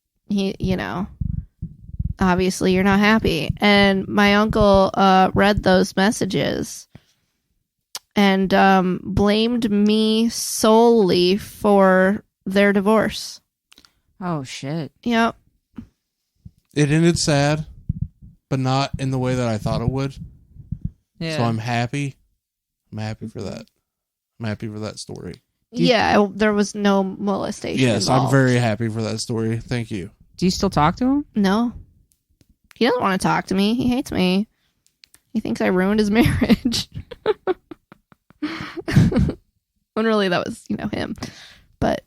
obviously you're not happy. And my uncle read those messages and blamed me solely for their divorce. Oh shit. Yep. It ended sad, but not in the way that I thought it would. Yeah. So I'm happy. I'm happy for that. I'm happy for that story. Yeah, there was no molestation. Yes, I'm involved. very happy for that story. Thank you. Do you still talk to him? No. He doesn't want to talk to me. He hates me. He thinks I ruined his marriage. When really that was, him. But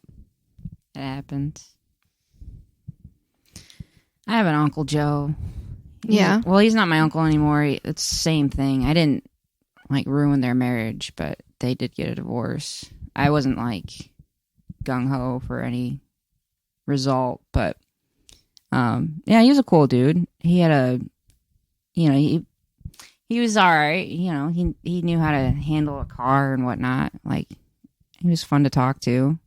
It happens. I have an Uncle Joe. Yeah. Well, he's not my uncle anymore. It's the same thing. I didn't ruin their marriage, but they did get a divorce. I wasn't gung ho for any result, but yeah, he was a cool dude. He had he was all right. He knew how to handle a car and whatnot. He was fun to talk to.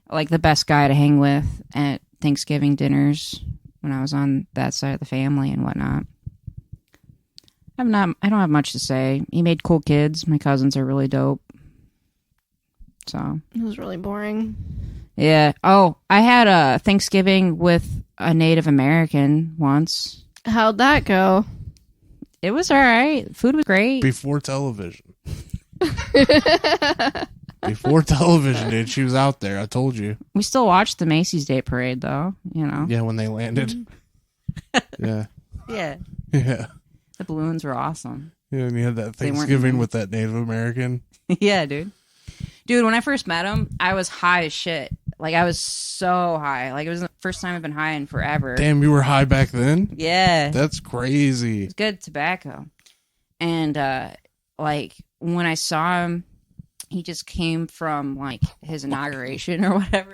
The best guy to hang with at Thanksgiving dinners when I was on that side of the family and whatnot. I don't have much to say. He made cool kids. My cousins are really dope. So it was really boring. yeah. Oh, I had a Thanksgiving with a Native American once. How'd that go? It was all right. Food was great. Before television. Before television, dude. She was out there. I told you. We still watched the Macy's Day Parade, though. Yeah, when they landed. Yeah. Yeah. Yeah. The balloons were awesome. Yeah, and you had that They weren't Thanksgiving in- with that Native American. Yeah, dude. Dude, when I first met him, I was high as shit. I was so high. It was the first time I've been high in forever. Damn, you were high back then? Yeah. That's crazy. It's good tobacco. And when I saw him, he just came from his inauguration or whatever.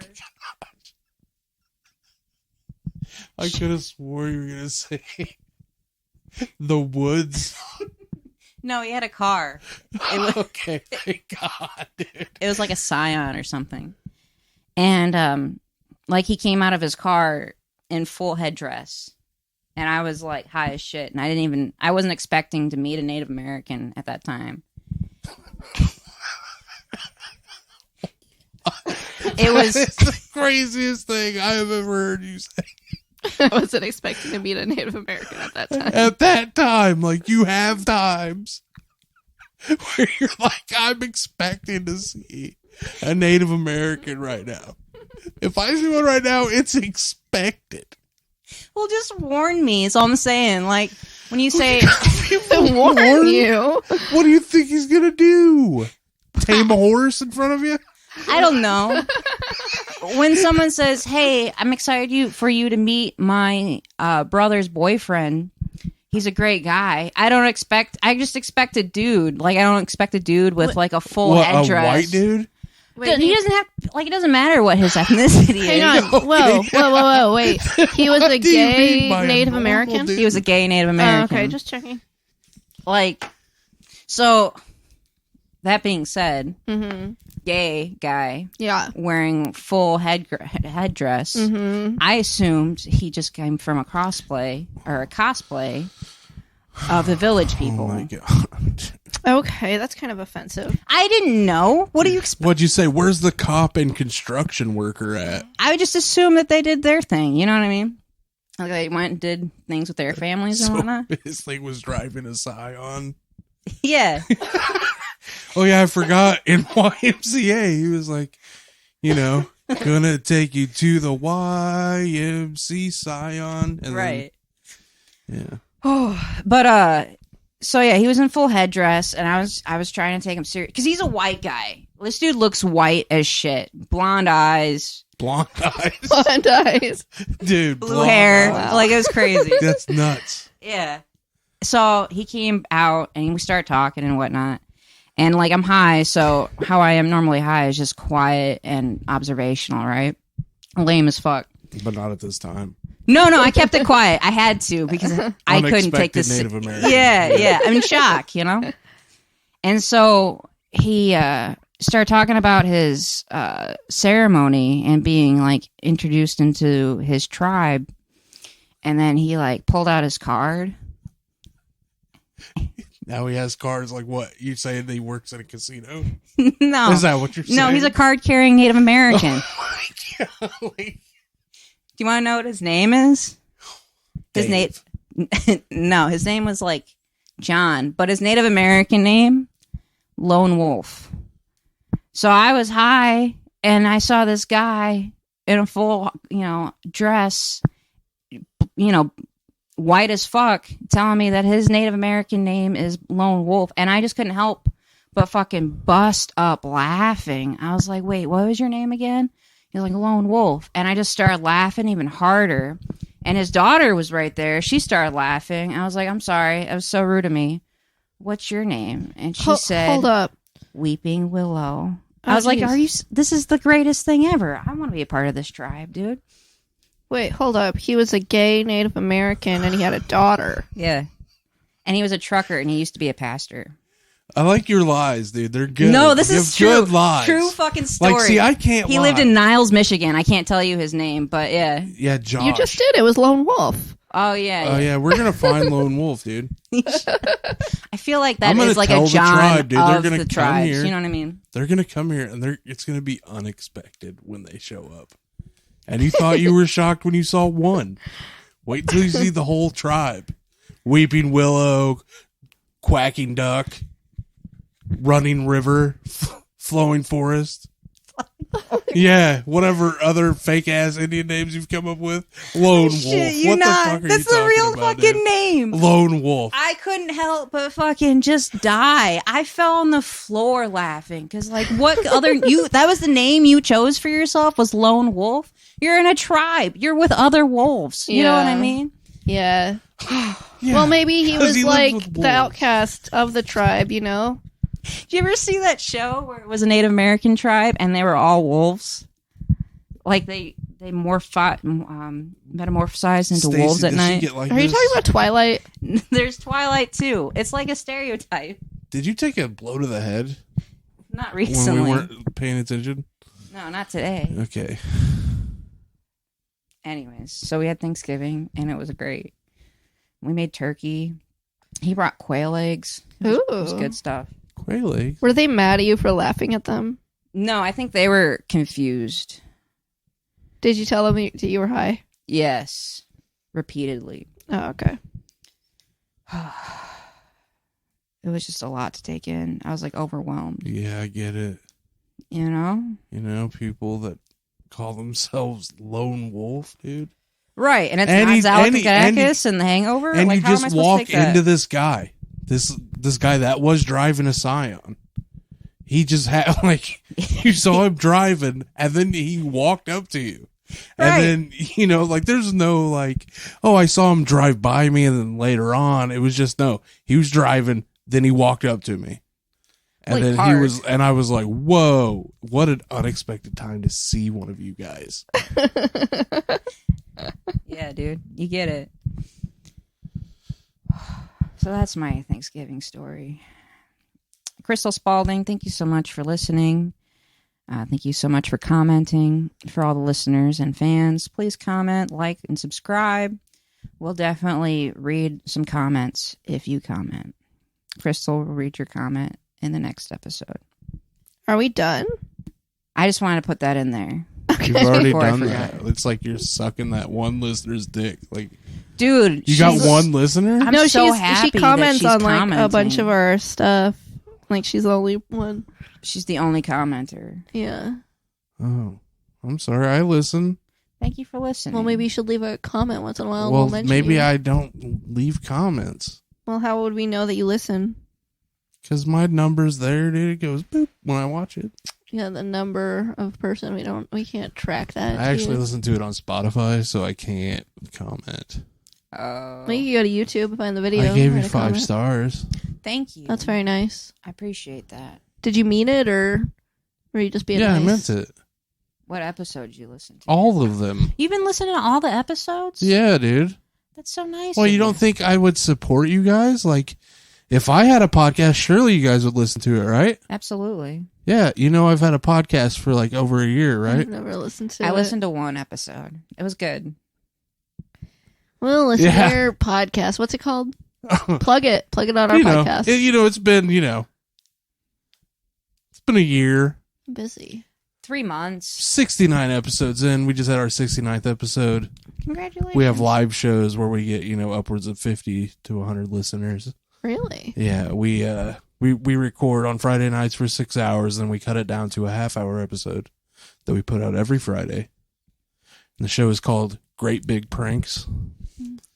I could have swore you were going to say the woods. No, he had a car. It was, Okay, thank God, dude. it was like a Scion or something. And he came out of his car in full headdress. And I was high as shit. And I wasn't expecting to meet a Native American at that time. It was the craziest thing I have ever heard you say. I wasn't expecting to meet a Native American at that time. At that time, you have times where you're I'm expecting to see a Native American right now. If I see one right now, it's expected. well, just warn me. Is all I'm saying. When you say Warn you. What do you think he's gonna do? Tame a horse in front of you? I don't know. When someone says, "Hey, I'm excited for you to meet my brother's boyfriend. He's a great guy." I just expect a dude. I don't expect a dude with a full What, headdress. a white dude? He doesn't have it doesn't matter what his ethnicity Hang is. on. Whoa, wait. He was a What do you gay mean by a Native normal American? dude? He was a gay Native Oh, American. okay, just checking. So that being said, Mm-hmm. gay guy Yeah. wearing full headdress. Mm-hmm. I assumed he just came from a cosplay of the Village People. Oh my god. Okay, that's kind of offensive. I didn't know. What do you expect? What'd you say? Where's the cop and construction worker at? I would just assume that they did their thing. You know what I mean? Like they went and did things with their families and whatnot. His thing was driving a Scion. Yeah. Oh yeah, I forgot. In YMCA, he was like, gonna take you to the YMC Scion. And Right. Then, Oh, but so yeah, he was in full headdress, and I was trying to take him serious because he's a white guy. This dude looks white as shit, blonde eyes, blonde eyes, Blonde eyes. dude, blue blonde hair, eyes. like it was crazy. That's nuts. Yeah. So he came out and we started talking and whatnot. And like I'm high, so how I am normally high is just quiet and observational, right? Lame as fuck. But not at this time. No, I kept it quiet. I had to because I couldn't take Unexpected this. Native American. Yeah. I'm in shock, And so he started talking about his ceremony and being like introduced into his tribe. And then he like pulled out his card. Now he has cards like what? You saying that he works at a casino? No. Is that what you're saying? No, he's a card carrying Native American. Oh my god. Do you want to know what his name is? His name. No, his name was like John, but his Native American name, Lone Wolf. So I was high and I saw this guy in a full, dress, white as fuck, telling me that his Native American name is Lone Wolf. And I just couldn't help but fucking bust up laughing. I was like, wait, what was your name again? He's like, Lone Wolf. And I just started laughing even harder. And his daughter was right there. She started laughing. I was like, I'm sorry. That was so rude of me. What's your name? And she said, Hold up. Weeping Willow. Oh, I was like, geez. this is the greatest thing ever. I want to be a part of this tribe, dude. Wait, hold up. He was a gay Native American and he had a daughter. Yeah. And he was a trucker and he used to be a pastor. I like your lies, dude. They're good. No, this You is have true. Good lies. True fucking story. Like, see, I can't. He lie. lived in Niles, Michigan. I can't tell you his name, but yeah. Yeah, Josh. You just did. It was Lone Wolf. Oh yeah. Oh yeah, we're gonna find Lone Wolf, dude. I feel like that I'm gonna is like tell a the John tribe, dude. They're of gonna the come tribes. here. You know what I mean? They're gonna come here, and it's gonna be unexpected when they show up. And you thought you were shocked when you saw one. Wait till you see the whole tribe: Weeping Willow, Quacking Duck, Running River, Flowing Forest. Yeah, whatever other fake ass Indian names you've come up with. Lone Wolf. What the fuck are That's you the talking real about, fucking dude? name. Lone Wolf. I couldn't help but fucking just die. I fell on the floor laughing because, like, what other that was the name you chose for yourself was Lone Wolf. You're in a tribe. You're with other wolves. You know what I Yeah. mean? Yeah. Yeah, Well, maybe he 'cause was lived like with the wolves. outcast of the tribe, Did you ever see that show where it was a Native American tribe and they were all wolves? Like they metamorphosized into Stacey, wolves at did she night. get like Are you this? talking about Twilight? There's Twilight too. It's like a stereotype. Did you take a blow to the head Not when recently. we weren't paying attention? No, not today. Okay. Anyways, so we had Thanksgiving and it was great. We made turkey. He brought quail eggs. It was Ooh. good stuff. Quail egg. Were they mad at you for laughing at them? No, I think they were confused. Did you tell them that you were high? Yes. Repeatedly. Oh, okay. It was just a lot to take in. I was like overwhelmed. Yeah, I get it. You know? You know, people that call themselves Lone Wolf, dude. Right. And it's And not he- Zalakakakis and the hangover. And like, you how am I just supposed to walk take that? into this guy. This guy that was driving a Scion. He just had like you saw him driving and then he walked up to you. Right. And then, like there's no like, oh, I saw him drive by me and then later on it was just no. He was driving, then he walked up to me. And Like then I was like, whoa, what an unexpected time to see one of you guys. Yeah, dude, you get it. So that's my Thanksgiving story. Crystal Spalding, thank you so much for listening. Thank you so much for commenting. For all the listeners and fans, please comment, like, and subscribe. We'll definitely read some comments if you comment. Crystal will read your comment in the next episode. Are we done? I just wanted to put that in there. You've already Before I done forgot. that. It's like you're sucking that one listener's dick. Like, Dude, you got one listener? I'm no, so she happy that comments she's on like a commenting. bunch of our stuff. Like she's the only one. She's the only commenter. Yeah. Oh, I'm sorry. I listen. Thank you for listening. Well, maybe you should leave a comment once in a while. Well, We'll mention maybe you. I don't leave comments. Well, how would we know that you listen? Because my number's there, dude. It goes boop when I watch it. Yeah, the number of person we can't track that. I actually listen to it on Spotify, so I can't comment. Oh, Maybe you go to YouTube and find the video. I gave and you write a 5 comment. stars. thank you. That's very nice. I appreciate that. Did you mean it or were you just being Yeah, nice? I meant it. What episode did you listen to? All of them. You've been listening to all the episodes? Yeah, dude. That's so nice. Well, of you don't think I would support you guys? Like, if I had a podcast, surely you guys would listen to it, right? Absolutely. Yeah, you know I've had a podcast for like over a year, I've right? never listened to I it. listened to one episode. It was good. Well, listen Yeah. to your podcast. What's it called? Plug it. Plug it on our you know, podcast. it's been, it's been a year. I'm busy. 3 months. 69 episodes in. We just had our 69th episode. Congratulations. We have live shows where we get, upwards of 50 to 100 listeners. Really? Yeah, we record on Friday nights for 6 hours, and we cut it down to a half-hour episode that we put out every Friday. And the show is called Great Big Pranks.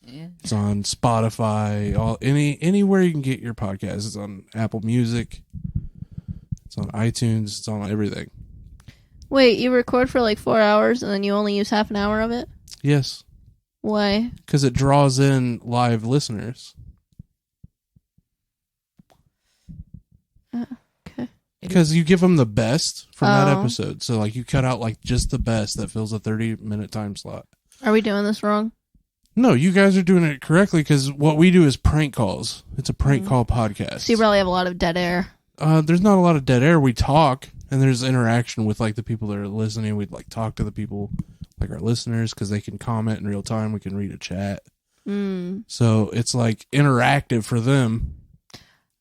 Yeah. It's on Spotify, anywhere you can get your podcast. It's on Apple Music. It's on iTunes. It's on everything. Wait, you record for like 4 hours and then you only use half an hour of it? Yes, Why? because it draws in live listeners. Okay. Because you give them the best from that Oh. episode. So, like, you cut out, like, just the best that fills a 30-minute time slot. Are we doing this wrong? No, you guys are doing it correctly because what we do is prank calls. It's a prank call podcast. So you probably have a lot of dead air. There's not a lot of dead air. We talk, and there's interaction with, like, the people that are listening. We'd, like, talk to the people, like, our listeners, because they can comment in real time. We can read a chat. Mm. So it's, like, interactive for them.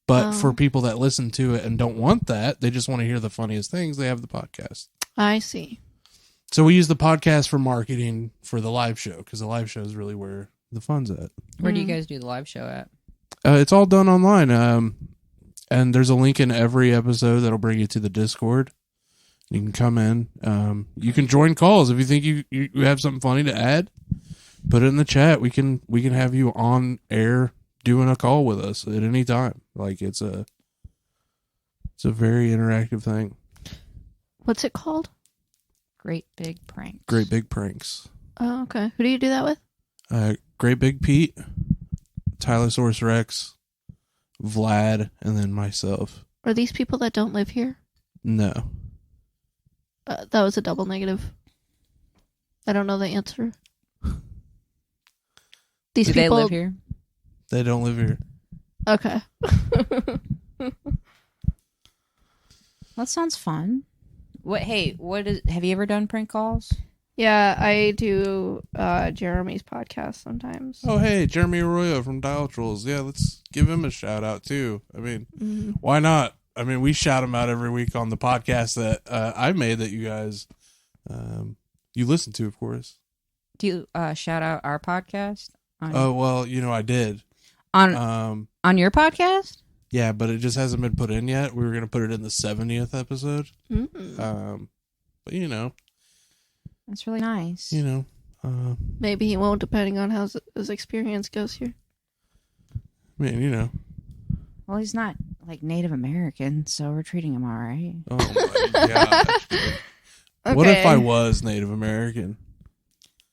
But Oh. for people that listen to it and don't want that, they just want to hear the funniest things, they have the podcast. I see. So we use the podcast for marketing for the live show, because the live show is really where the fun's at. Where do you guys do the live show at? It's all done online. And there's a link in every episode that'll bring you to the Discord. You can come in. You can join calls if you think you have something funny to add. Put it in the chat. We can have you on air doing a call with us at any time. Like it's a very interactive thing. What's it called? Great Big Pranks. Great Big Pranks. Oh, okay. Who do you do that with? Great Big Pete, Tylosaurus Rex, Vlad, and then myself. Are these people that don't live here? No. That was a double negative. I don't know the answer. These Do people they live here? They don't live here. Okay. That sounds fun. Have you ever done prank calls? Yeah, I do Jeremy's podcast sometimes. Oh, hey, Jeremy Arroyo from Dial Trolls. Yeah, let's give him a shout out, too. I mean, why not? I mean, we shout him out every week on the podcast that I made that you guys, you listen to, of course. Do you shout out our podcast? Oh, well, I did. On your podcast? Yeah, but it just hasn't been put in yet. We were going to put it in the 70th episode. Mm. But, That's really nice. Maybe he won't, depending on how his experience goes here. I mean, Well, he's not like Native American, so we're treating him all right. oh my gosh. Dude. What if I was Native American?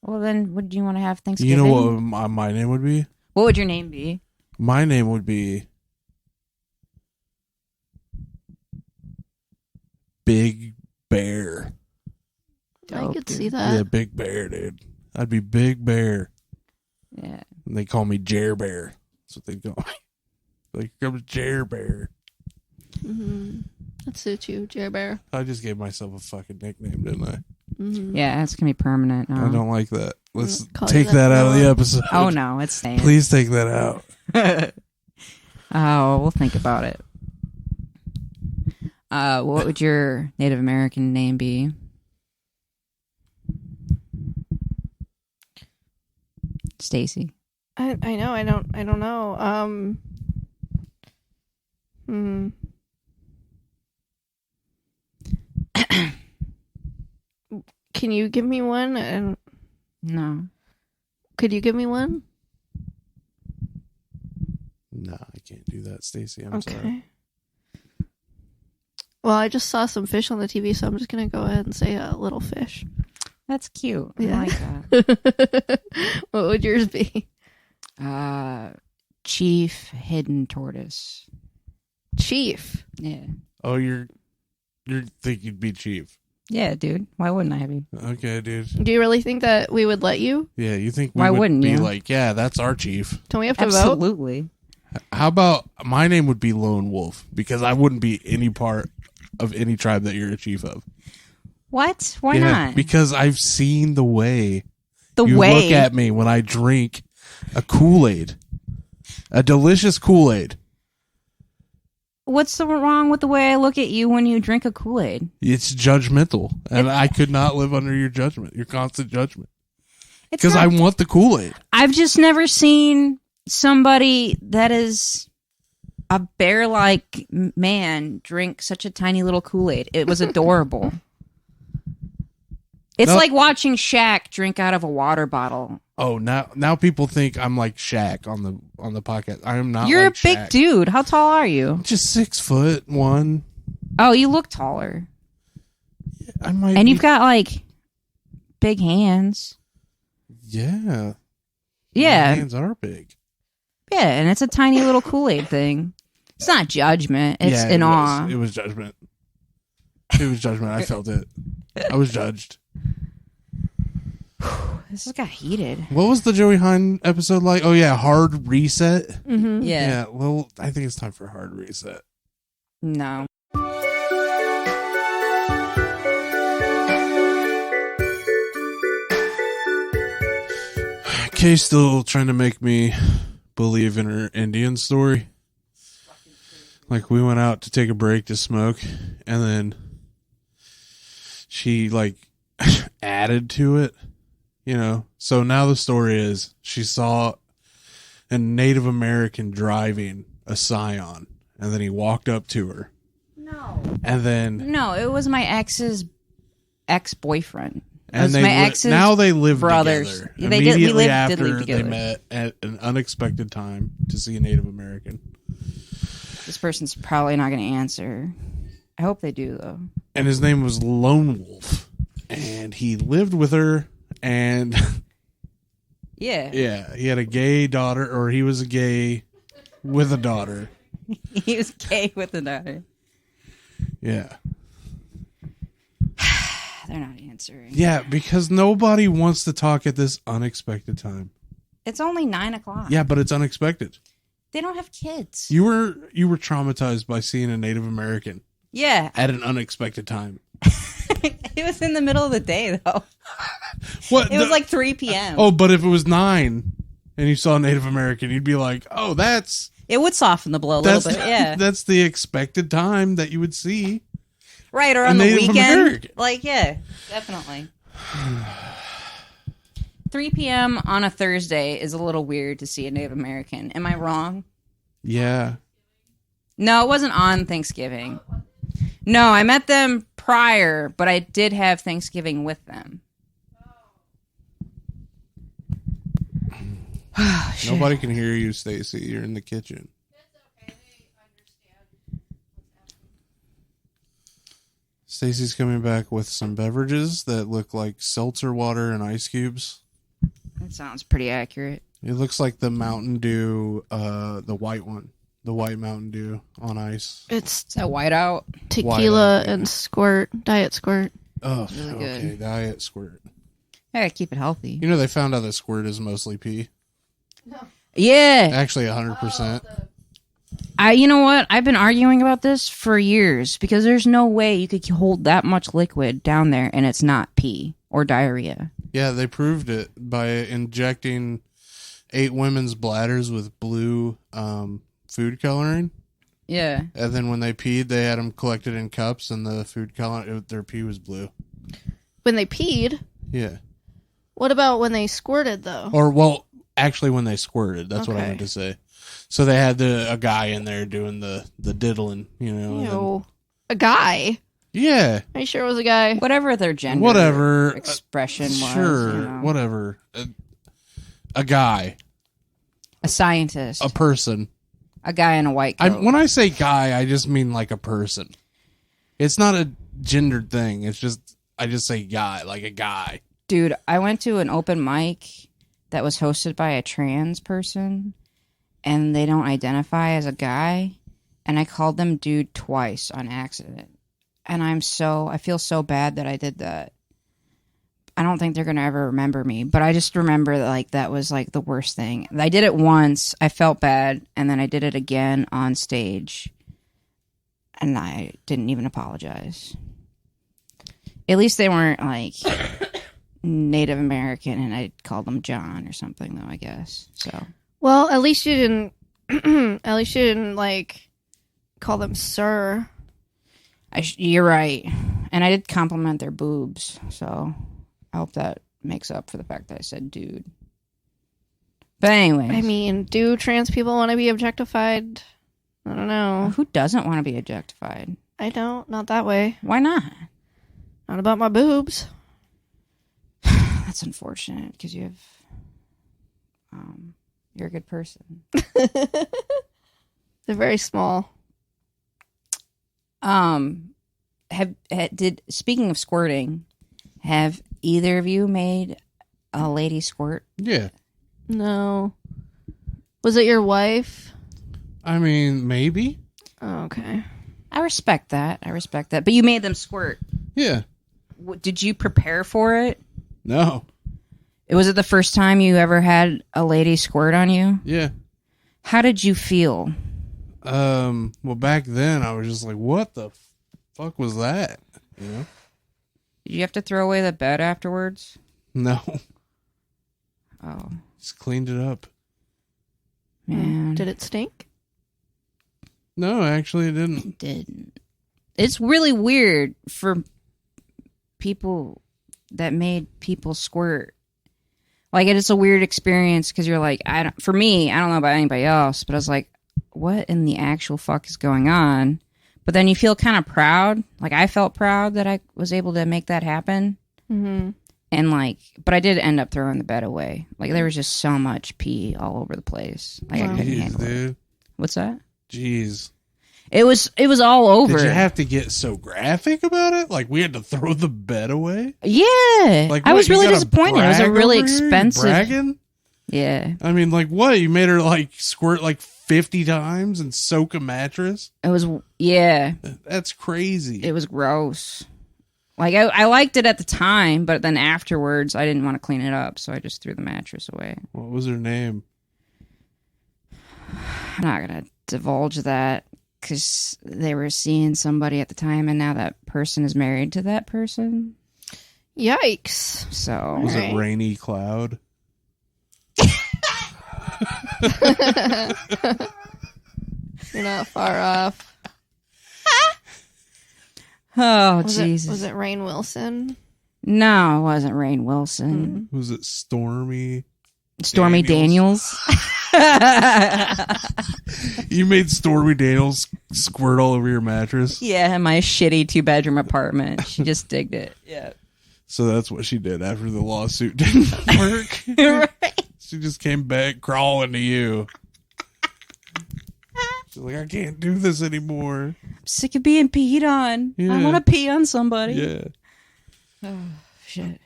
Well, then, would you want to have Thanksgiving? You know what my name would be? What would your name be? My name would be Big Bear. I Dope, could dude. see that. Yeah, Big Bear, dude. I'd be Big Bear. Yeah. And they call me Jer Bear. That's what they call me. Like, here comes Jer Bear. Mm-hmm. That suits you, Jer Bear. I just gave myself a fucking nickname, didn't I? Mm-hmm. Yeah, it's gonna be permanent now. I don't like that. Let's Call you take that that out of from the now on. episode. Oh no, it's staying. Please take that out. Oh, we'll think about it. What would your Native American name be? Stacy. I know. I don't know. Can you give me one? And No. could you give me one? No, I can't do that, Stacey. I'm sorry. Okay. Well, I just saw some fish on the TV, so I'm just gonna go ahead and say a little fish. That's cute. Yeah. I like that. What would yours be? Chief Hidden Tortoise. Chief. Yeah. Oh, you think you'd be chief? Yeah, dude. Why wouldn't I be? Okay, dude. Do you really think that we would let you? Yeah, you think we Why would wouldn't be you? like, yeah, that's our chief. Don't we have to vote? Absolutely. How about my name would be Lone Wolf because I wouldn't be any part of any tribe that you're a chief of. What? Why Yeah, not? because I've seen the way The you way. look at me when I drink a Kool-Aid, a delicious Kool-Aid. What's so wrong with the way I look at you when you drink a Kool-Aid? It's judgmental, and I could not live under your judgment, your constant judgment, It's because not- I want the Kool-Aid. I've just never seen somebody that is a bear-like man drink such a tiny little Kool-Aid. It was adorable. It's No. like watching Shaq drink out of a water bottle. Oh, now people think I'm like Shaq on the podcast. I am not. You're like a big Shaq. dude. How tall are you? Just 6'1". Oh, you look taller. I might. And be- you've got like big hands. yeah. Yeah. My hands are big. Yeah, and it's a tiny little Kool-Aid thing. It's not judgment. It's Yeah, an awe. It was judgment. It was judgment. I felt it. I was judged. This has got heated. What was the Joey Hine episode like? Oh yeah, hard reset. Mm-hmm. Yeah. Well, I think it's time for a hard reset. No. Kay's still trying to make me believe in her Indian story. Like, we went out to take a break to smoke, and then she, like, added to it, you know? So now the story is she saw a Native American driving a Scion, and then he walked up to her. No. And then... No, it was my ex's ex-boyfriend. It And was they my li- ex's now they live brothers. together. Yeah, they did- we Immediately lived- did live after together. they met at an unexpected time to see a Native American. This person's probably not going to answer. I hope they do, though. And his name was Lone Wolf. And he lived with her, and Yeah. yeah, he had a gay daughter, or he was a gay with a daughter. He was gay with a daughter. Yeah. They're not answering. Yeah, because nobody wants to talk at this unexpected time. It's only 9 o'clock. Yeah, but it's unexpected. They don't have kids. You were traumatized by seeing a Native American Yeah. at an unexpected time. It was in the middle of the day, though. What? It was like 3 p.m. Oh, but if it was 9 and you saw a Native American, you'd be like, "Oh, that's It would soften the blow a little that's bit. Yeah. that's the expected time that you would see." Right, or a on the Native weekend. American. Like, yeah, definitely. 3 p.m. on a Thursday is a little weird to see a Native American. Am I wrong? Yeah. No, it wasn't on Thanksgiving. No, I met them prior, but I did have Thanksgiving with them. Nobody can hear you, Stacy. You're in the kitchen. Stacy's coming back with some beverages that look like seltzer water and ice cubes. That sounds pretty accurate. It looks like the Mountain Dew, the white one, the White Mountain Dew on ice. It's Is that whiteout? tequila Whiteout, yeah. and squirt, diet squirt. Oh, Really okay. good. Diet Squirt. I gotta keep it healthy. You know, they found out that Squirt is mostly pee. Yeah. Actually, 100%. You know what? I've been arguing about this for years because there's no way you could hold that much liquid down there and it's not pee or diarrhea. Yeah, they proved it by injecting 8 women's bladders with blue food coloring. Yeah. And then when they peed, they had them collected in cups, and the food color, their pee was blue. When they peed, Yeah. what about when they squirted though? Or, well, actually when they squirted. That's what I Okay. meant to say. So they had a guy in there doing the diddling, you know. and then- Ew. A guy? yeah. Are you sure it was a guy? Whatever their gender Whatever. expression was. Sure. You know. Whatever. A guy. A scientist. A person. A guy in a white coat. When I say guy, I just mean like a person. It's not a gendered thing. It's just, I just say guy, like a guy. Dude, I went to an open mic that was hosted by a trans person, and they don't identify as a guy, and I called them dude twice on accident. And I feel so bad that I did that. I don't think they're going to ever remember me, but I just remember that, like, that was like the worst thing. I did it once, I felt bad, and then I did it again on stage, and I didn't even apologize. At least they weren't like Native American, and I called them John or something, though, I guess. So, Well, at least you didn't. At least you didn't like call them sir. you're right. And I did compliment their boobs, so I hope that makes up for the fact that I said dude. But anyway, I mean, do trans people want to be objectified? I don't know. who doesn't want to be objectified? I don't. Not that way. Why not? Not about my boobs. That's unfortunate because you're a good person. They're very small. Speaking of squirting, have either of you made a lady squirt? Yeah. No. Was it your wife? I mean, maybe. Oh, okay. I respect that. But you made them squirt. Yeah. Did you prepare for it? No. Was it the first time you ever had a lady squirt on you? Yeah. How did you feel? Well, back then I was just like, what the fuck was that? You know? Did you have to throw away the bed afterwards? No. Oh, Just cleaned it up. man. Did it stink? No, actually it didn't. It didn't. It's really weird for people that made people squirt. Like, it's a weird experience because you're like, for me, I don't know about anybody else, but I was like, what in the actual fuck is going on? But then you feel kind of proud. Like, I felt proud that I was able to make that happen. Mm-hmm. And like, but I did end up throwing the bed away. Like, there was just so much pee all over the place. Like, I couldn't Jeez, handle it. dude. What's that? Jeez. It was all over. Did you have to get so graphic about it? Like we had to throw the bed away? Yeah. Like I was you really gotta disappointed. It was a brag really over here? You expensive. bragging? Yeah. I mean, like what? You made her like squirt like 50 times and soak a mattress? It was, yeah. That's crazy. It was gross. Like, I liked it at the time, but then afterwards, I didn't want to clean it up, so I just threw the mattress away. What was her name? I'm not going to divulge that because they were seeing somebody at the time, and now that person is married to that person. Yikes. So, Was Right. it Rainy Cloud? You're not far off. oh, Was Jesus. Was it Rainn Wilson? No, it wasn't Rainn Wilson. Was it Stormy? Stormy Daniels. You made Stormy Daniels squirt all over your mattress? Yeah, in my shitty 2-bedroom apartment. She just digged it. Yeah. So that's what she did after the lawsuit didn't work. Right. She just came back crawling to you. She's like, I can't do this anymore. I'm sick of being peed on. I Yeah. want to pee on somebody. Yeah. Oh, shit.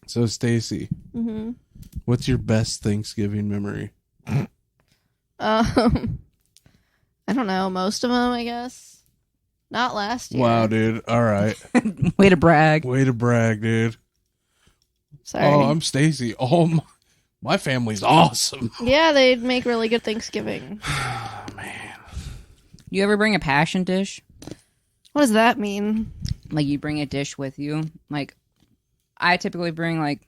So, Stacy, Mm-hmm. what's your best Thanksgiving memory? I don't know. Most of them, I guess. Not last year. Wow, dude. All right. Way to brag. Way to brag, dude. Sorry. Oh, I'm Stacy. Oh, my family's awesome. Yeah, they'd make really good Thanksgiving. Oh, man. You ever bring a passion dish? What does that mean? Like you bring a dish with you? Like I typically bring like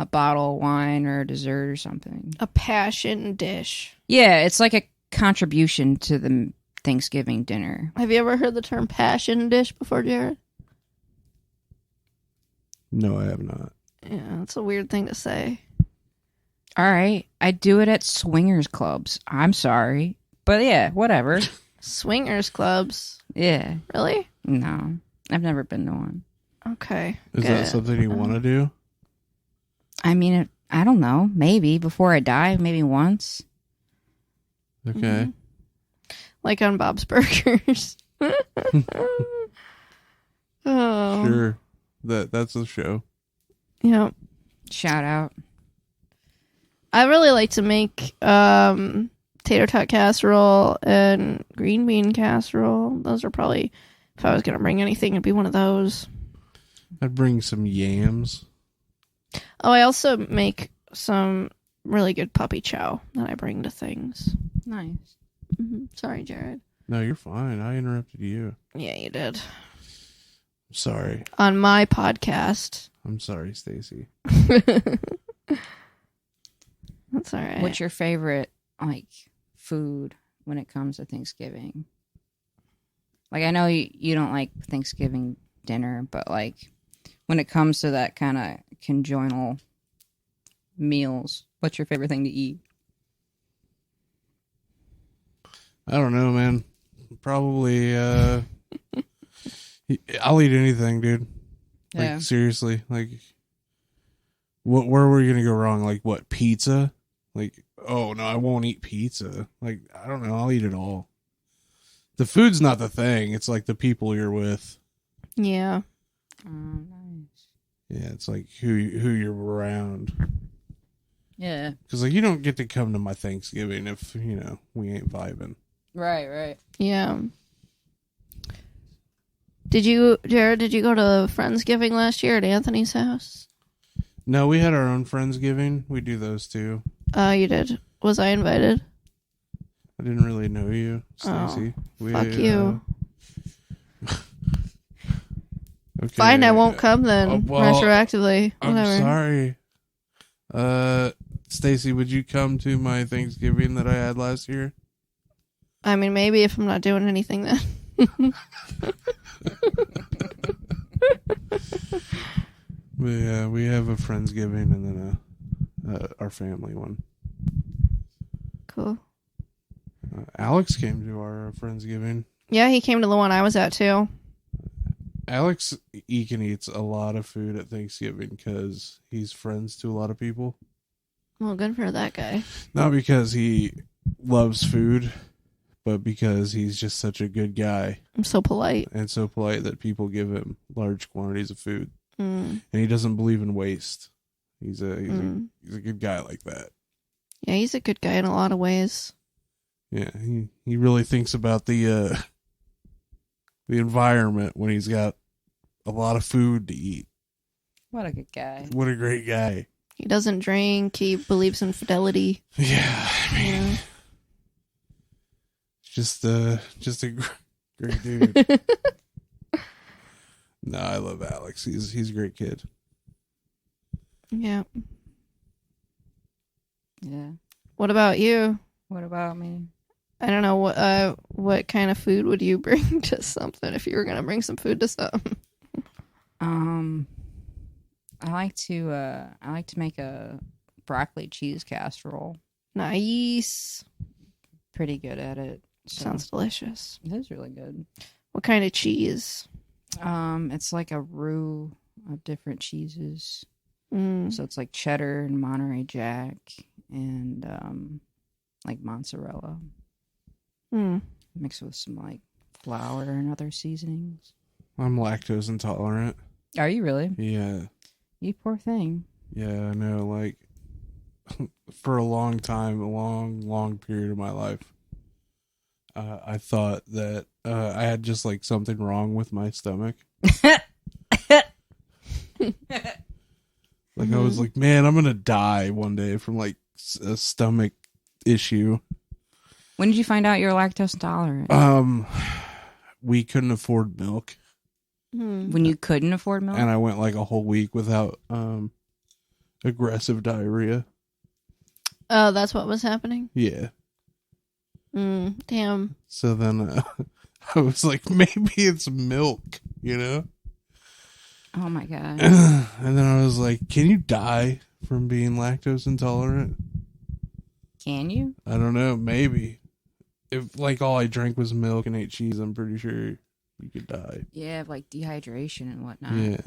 a bottle of wine or a dessert or something. A passion dish. Yeah, it's like a contribution to the Thanksgiving dinner. Have you ever heard the term passion dish before, Jared? No, I have not. Yeah, it's a weird thing to say. All right, I do it at swingers clubs. I'm sorry, but yeah, whatever. Swingers clubs. Yeah, Really? no, I've never been to one. Okay. Is that something you want to do? I mean, I don't know. Maybe before I die, maybe once. Okay. Mm-hmm. Like on Bob's Burgers. Oh. Sure. That's the show. Yeah. Shout out. I really like to make tater tot casserole and green bean casserole. Those are probably, if I was going to bring anything, it'd be one of those. I'd bring some yams. Oh, I also make some really good puppy chow that I bring to things. Nice. Sorry, Jared. No, you're fine. I interrupted you. Yeah, you did. Sorry. On my podcast. I'm sorry, Stacy. That's all right. What's your favorite like food when it comes to Thanksgiving? Like I know you don't like Thanksgiving dinner, but like when it comes to that kind of conjoinal meals, what's your favorite thing to eat? I don't know, man. Probably I'll eat anything, dude. Like Yeah. seriously. Like where were you gonna go wrong? Like what, pizza? Like, oh no, I won't eat pizza. Like, I don't know, I'll eat it all. The food's not the thing, it's like the people you're with. Yeah. Nice. Yeah, it's like who you're around. Yeah. Because like you don't get to come to my Thanksgiving if we ain't vibing. Right. Yeah. Jared, did you go to Friendsgiving last year at Anthony's house? No, we had our own Friendsgiving. We do those too. You did. Was I invited? I didn't really know you, Stacy. Fuck you. Okay. Fine, I won't come then. Well, retroactively. I'm Whatever. sorry. Stacy, would you come to my Thanksgiving that I had last year? I mean, maybe if I'm not doing anything then. But yeah, we have a Friendsgiving and then our family one. Cool. Alex came to our Friendsgiving. Yeah, he came to the one I was at too. Alex Eakin eats a lot of food at Thanksgiving because he's friends to a lot of people. Well, good for that guy. Not because he loves food, but because he's just such a good guy. I'm so polite. And so polite that people give him large quantities of food. Mm. And he doesn't believe in waste. He's a good guy like that. Yeah, he's a good guy in a lot of ways. Yeah, he really thinks about the environment when he's got a lot of food to eat. What a good guy. What a great guy. He doesn't drink. He believes in fidelity. Yeah, I mean, Yeah. just a great dude. No, I love Alex. He's a great kid. Yeah. Yeah. What about you? What about me? I don't know what kind of food would you bring to something if you were gonna bring some food to something? I like to make a broccoli cheese casserole. Nice. Pretty good at it. So Sounds delicious. it is really good. What kind of cheese? It's like a roux of different cheeses. Mm. So it's like cheddar and Monterey Jack and like mozzarella Mm. mixed with some like flour and other seasonings. I'm lactose intolerant. Are you really? Yeah. You poor thing. Yeah, I know. Like, for a long time, a long period of my life, I thought that I had just like something wrong with my stomach. Like I was like, man, I'm gonna die one day from like a stomach issue. When did you find out you were lactose intolerant? We couldn't afford milk, When you couldn't afford milk? and I went like a whole week without aggressive diarrhea. Oh, that's what was happening? Yeah. Damn. So then I was like, maybe it's milk, you know? Oh my god. And then I was like, can you die from being lactose intolerant? Can you? I don't know, maybe. If like all I drank was milk and ate cheese, I'm pretty sure you could die. Yeah, like dehydration and whatnot. Yeah.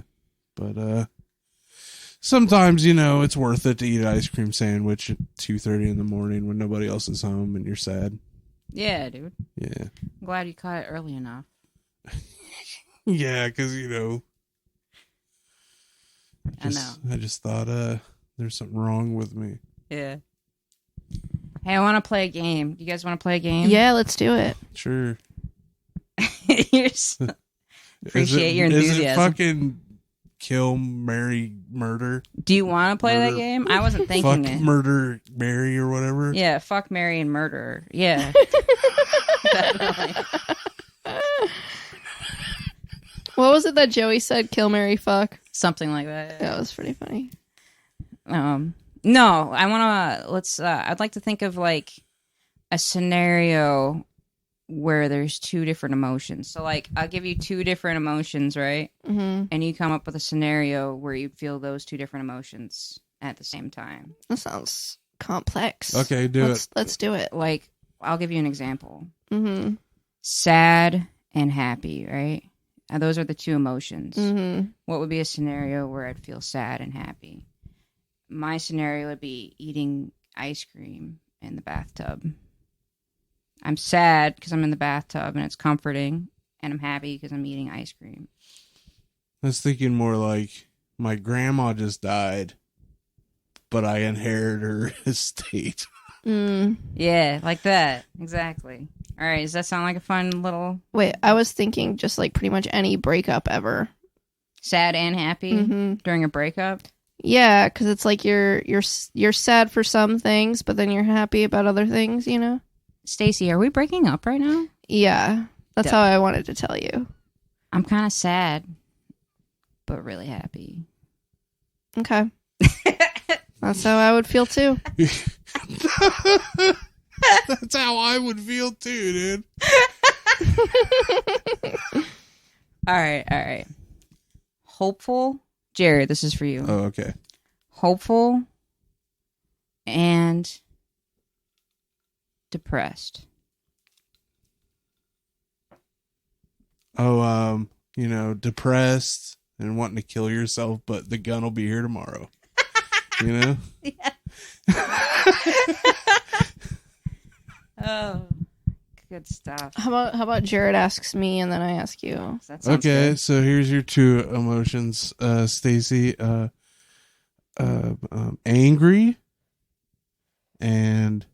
But sometimes, you know, it's worth it to eat an ice cream sandwich at 2:30 in the morning when nobody else is home and you're sad. Yeah, dude. Yeah. I'm glad you caught it early enough. Yeah, because, you know, I know. I just thought there's something wrong with me. Yeah. Hey, I want to play a game. Do you guys want to play a game? Yeah, let's do it. Sure. You're so- Appreciate your Is it enthusiasm. fucking kill, marry, murder? Do you want to play that Murder. game? I wasn't thinking Fuck, it. murder, marry, or whatever? Yeah, fuck, marry, and murder. Yeah. Definitely. What was it that Joey said? Kill, marry, fuck. Something like that. That was pretty funny. No, I want to, I'd like to think of like a scenario where there's two different emotions. So like, I'll give you two different emotions, right? Mm-hmm. And you come up with a scenario where you feel those two different emotions at the same time. That sounds complex. Okay, do it. Let's do it. Like, I'll give you an example. Mm-hmm. Sad and happy, right? And those are the two emotions. Mm-hmm. What would be a scenario where I'd feel sad and happy? My scenario would be eating ice cream in the bathtub. I'm sad because I'm in the bathtub and it's comforting, and I'm happy because I'm eating ice cream. I was thinking more like my grandma just died, but I inherited her estate. Yeah, like that. Exactly. All right, does that sound like a fun little Wait, I was thinking just like pretty much any breakup ever. sad and happy Mm-hmm. during a breakup? Yeah, because it's like you're sad for some things, but then you're happy about other things, you know? Stacey, are we breaking up right now? Yeah, that's how I wanted to tell you. I'm kind of sad, but really happy. Okay. That's how I would feel too. That's how I would feel too, dude. All right. Hopeful. Jared, this is for you. Oh, okay. Hopeful and depressed. Oh, you know, depressed and wanting to kill yourself, but the gun will be here tomorrow. You know? Oh, good stuff. How about Jared asks me and then I ask you? That sounds Okay, good. so here's your two emotions, Stacey. Angry and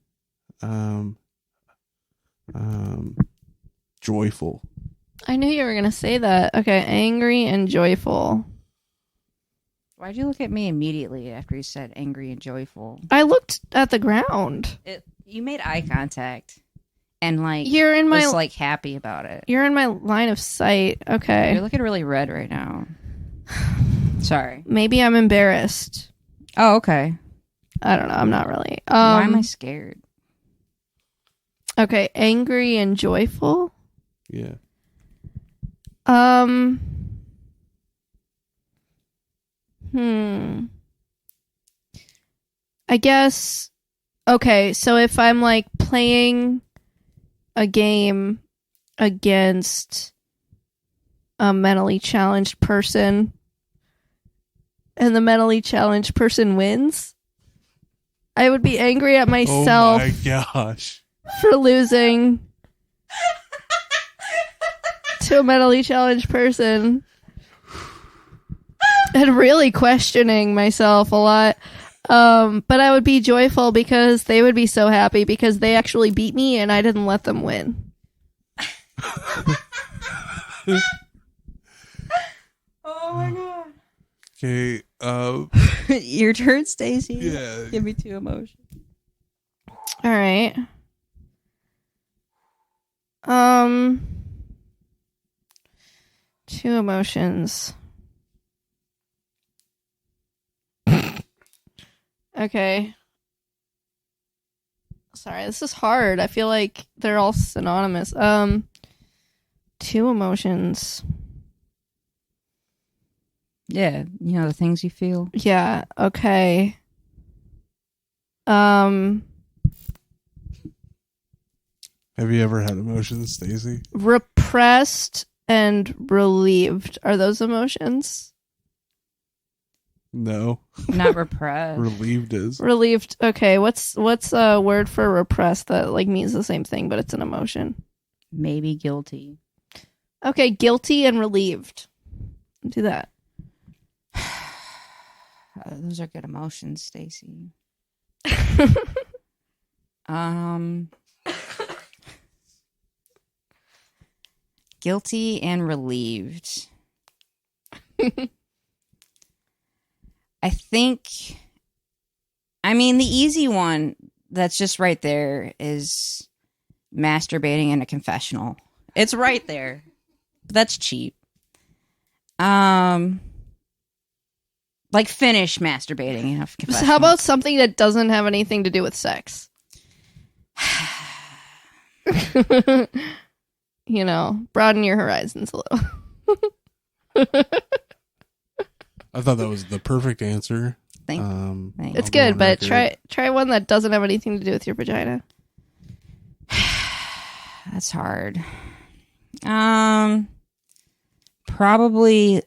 joyful. I knew you were gonna say that. Okay, angry and joyful. Why'd you look at me immediately after you said angry and joyful? I looked at the ground. You made eye contact and like You're in my was like happy about it. You're in my line of sight. You're Okay. looking really red right now. Sorry. Maybe I'm embarrassed. Oh, okay. I don't know. I'm not really. Why am I scared? Okay, angry and joyful. Yeah. I guess. Okay, so if I'm like playing a game against a mentally challenged person and the mentally challenged person wins, I would be angry at myself Oh my gosh. for losing to a mentally challenged person and really questioning myself a lot. But I would be joyful because they would be so happy because they actually beat me and I didn't let them win. Oh my god. Okay. Your turn, Stacey. Yeah. Give me 2 emotions. All right. Two emotions. Okay. Sorry, this is hard. I feel like they're all synonymous. Two emotions. Yeah, you know the things you feel. Yeah, okay. Have you ever had emotions, Stacey? Repressed and relieved. Are those emotions? No. Not repressed. Relieved is. Relieved. Okay, what's a word for repressed that like means the same thing but it's an emotion? Maybe guilty. Okay, guilty and relieved. Do that. Those are good emotions, Stacey. Guilty and relieved. I mean, the easy one that's just right there is masturbating in a confessional. It's right there. But that's cheap. Like finish masturbating in a confessional. So how about something that doesn't have anything to do with sex? You know, broaden your horizons a little. I thought that was the perfect answer. Thanks. It's good, but try one that doesn't have anything to do with your vagina. That's hard. Probably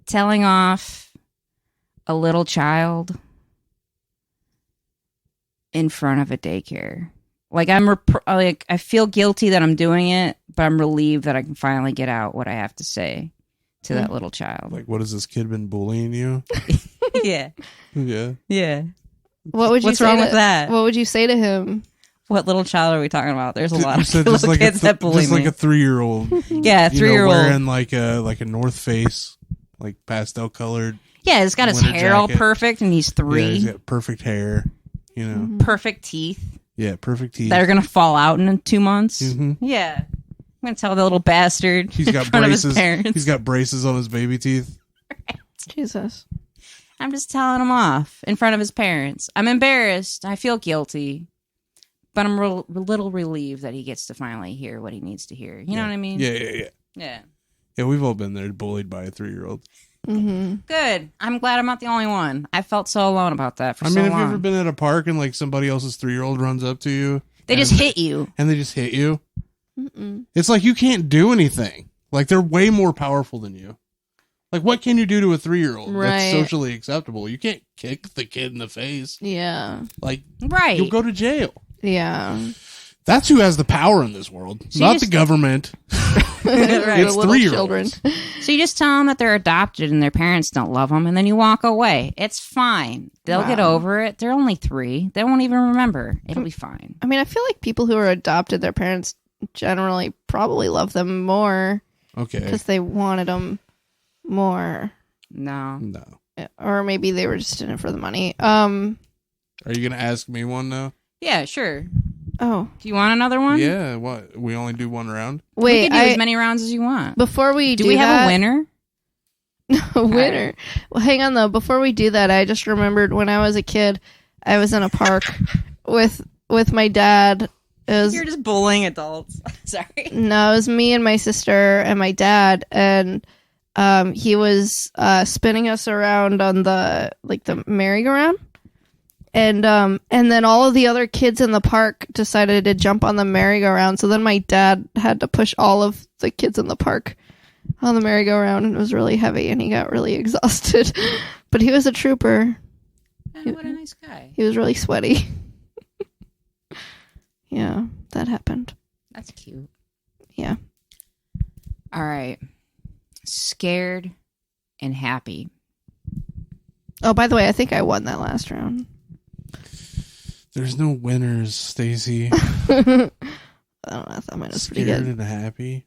telling off a little child in front of a daycare. Like I feel guilty that I'm doing it, but I'm relieved that I can finally get out what I have to say to that little child. Like, what has this kid been bullying you? Yeah. Yeah. Yeah. What's wrong with that? What would you say to him? What little child are we talking about? There's a lot You of said little kids that bully just me. like a 3-year-old. Yeah, 3-year-old. Wearing like a North Face, like pastel colored. Yeah, he's got his winter hair all jacket. perfect, and he's 3. Yeah, he's got perfect hair. You know. Perfect teeth Yeah, perfect teeth. that are gonna fall out in 2 months. Mhm. Yeah, I'm gonna tell the little bastard He's got in front braces. of his parents. He's got braces on his baby teeth. Jesus. I'm just telling him off in front of his parents. I'm embarrassed. I feel guilty, but I'm a little relieved that he gets to finally hear what he needs to hear. You know what I mean? Yeah. Yeah. Yeah, we've all been there, bullied by a 3-year-old. Mm-hmm. Good. I'm glad I'm not the only one. I felt so alone about that for I so mean, long. have you ever been at a park and like somebody else's 3-year-old runs up to you? They just hit you. And they just hit you? Mm-mm. It's like you can't do anything. Like they're way more powerful than you. Like what can you do to a 3-year-old Right. that's socially acceptable? You can't kick the kid in the face. Yeah. Like Right. you'll go to jail. Yeah. That's who has the power in this world, not the government. Right. It's Little 3-year-olds. children. So you just tell them that they're adopted and their parents don't love them, and then you walk away. It's fine. They'll get over it. They're only 3. They won't even remember. It'll be fine. I mean, I feel like people who are adopted, their parents generally probably love them more Okay. because they wanted them more. No. No. Or maybe they were just in it for the money. Are you going to ask me one now? Yeah, sure. Oh, Do you want another one? Yeah, what? We only do one round? We wait. can do as many rounds as you want. Before we Do we have a winner? a winner. Well, hang on though. Before we do that, I just remembered when I was a kid, I was in a park with my dad. You're just bullying adults. Sorry. No, it was me and my sister and my dad, and he was spinning us around on the merry-go-round, and then all of the other kids in the park decided to jump on the merry-go-round. So then my dad had to push all of the kids in the park on the merry-go-round, and it was really heavy, and he got really exhausted. But he was a trooper. Oh, what a nice guy. He was really sweaty. Yeah, that happened. That's cute. Yeah. All right. scared and happy. Oh, by the way, I think I won that last round. There's no winners, Stacy. I don't know. I thought mine was pretty Scared good. and happy.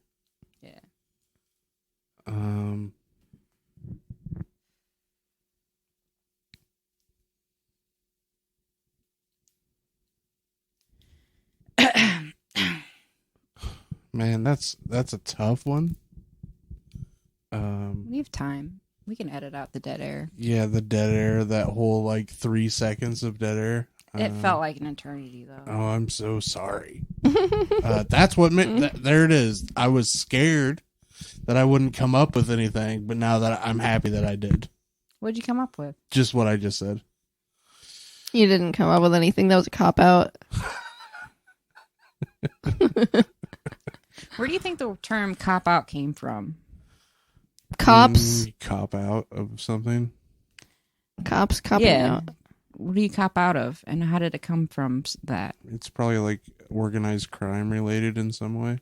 Yeah. Man, that's a tough one. We have time. We can edit out the dead air. Yeah, the dead air, that whole like 3 seconds of dead air. It felt like an eternity, though. Oh, I'm so sorry. That's what meant. There it is. I was scared that I wouldn't come up with anything, but now that I'm happy that I did. What'd you come up with? Just what I just said. You didn't come up with anything. That was a cop out. Where do you think the term cop out came from? Cops. Cop out of something. Cops copping out. What do you cop out of? And how did it come from that? It's probably like organized crime related in some way.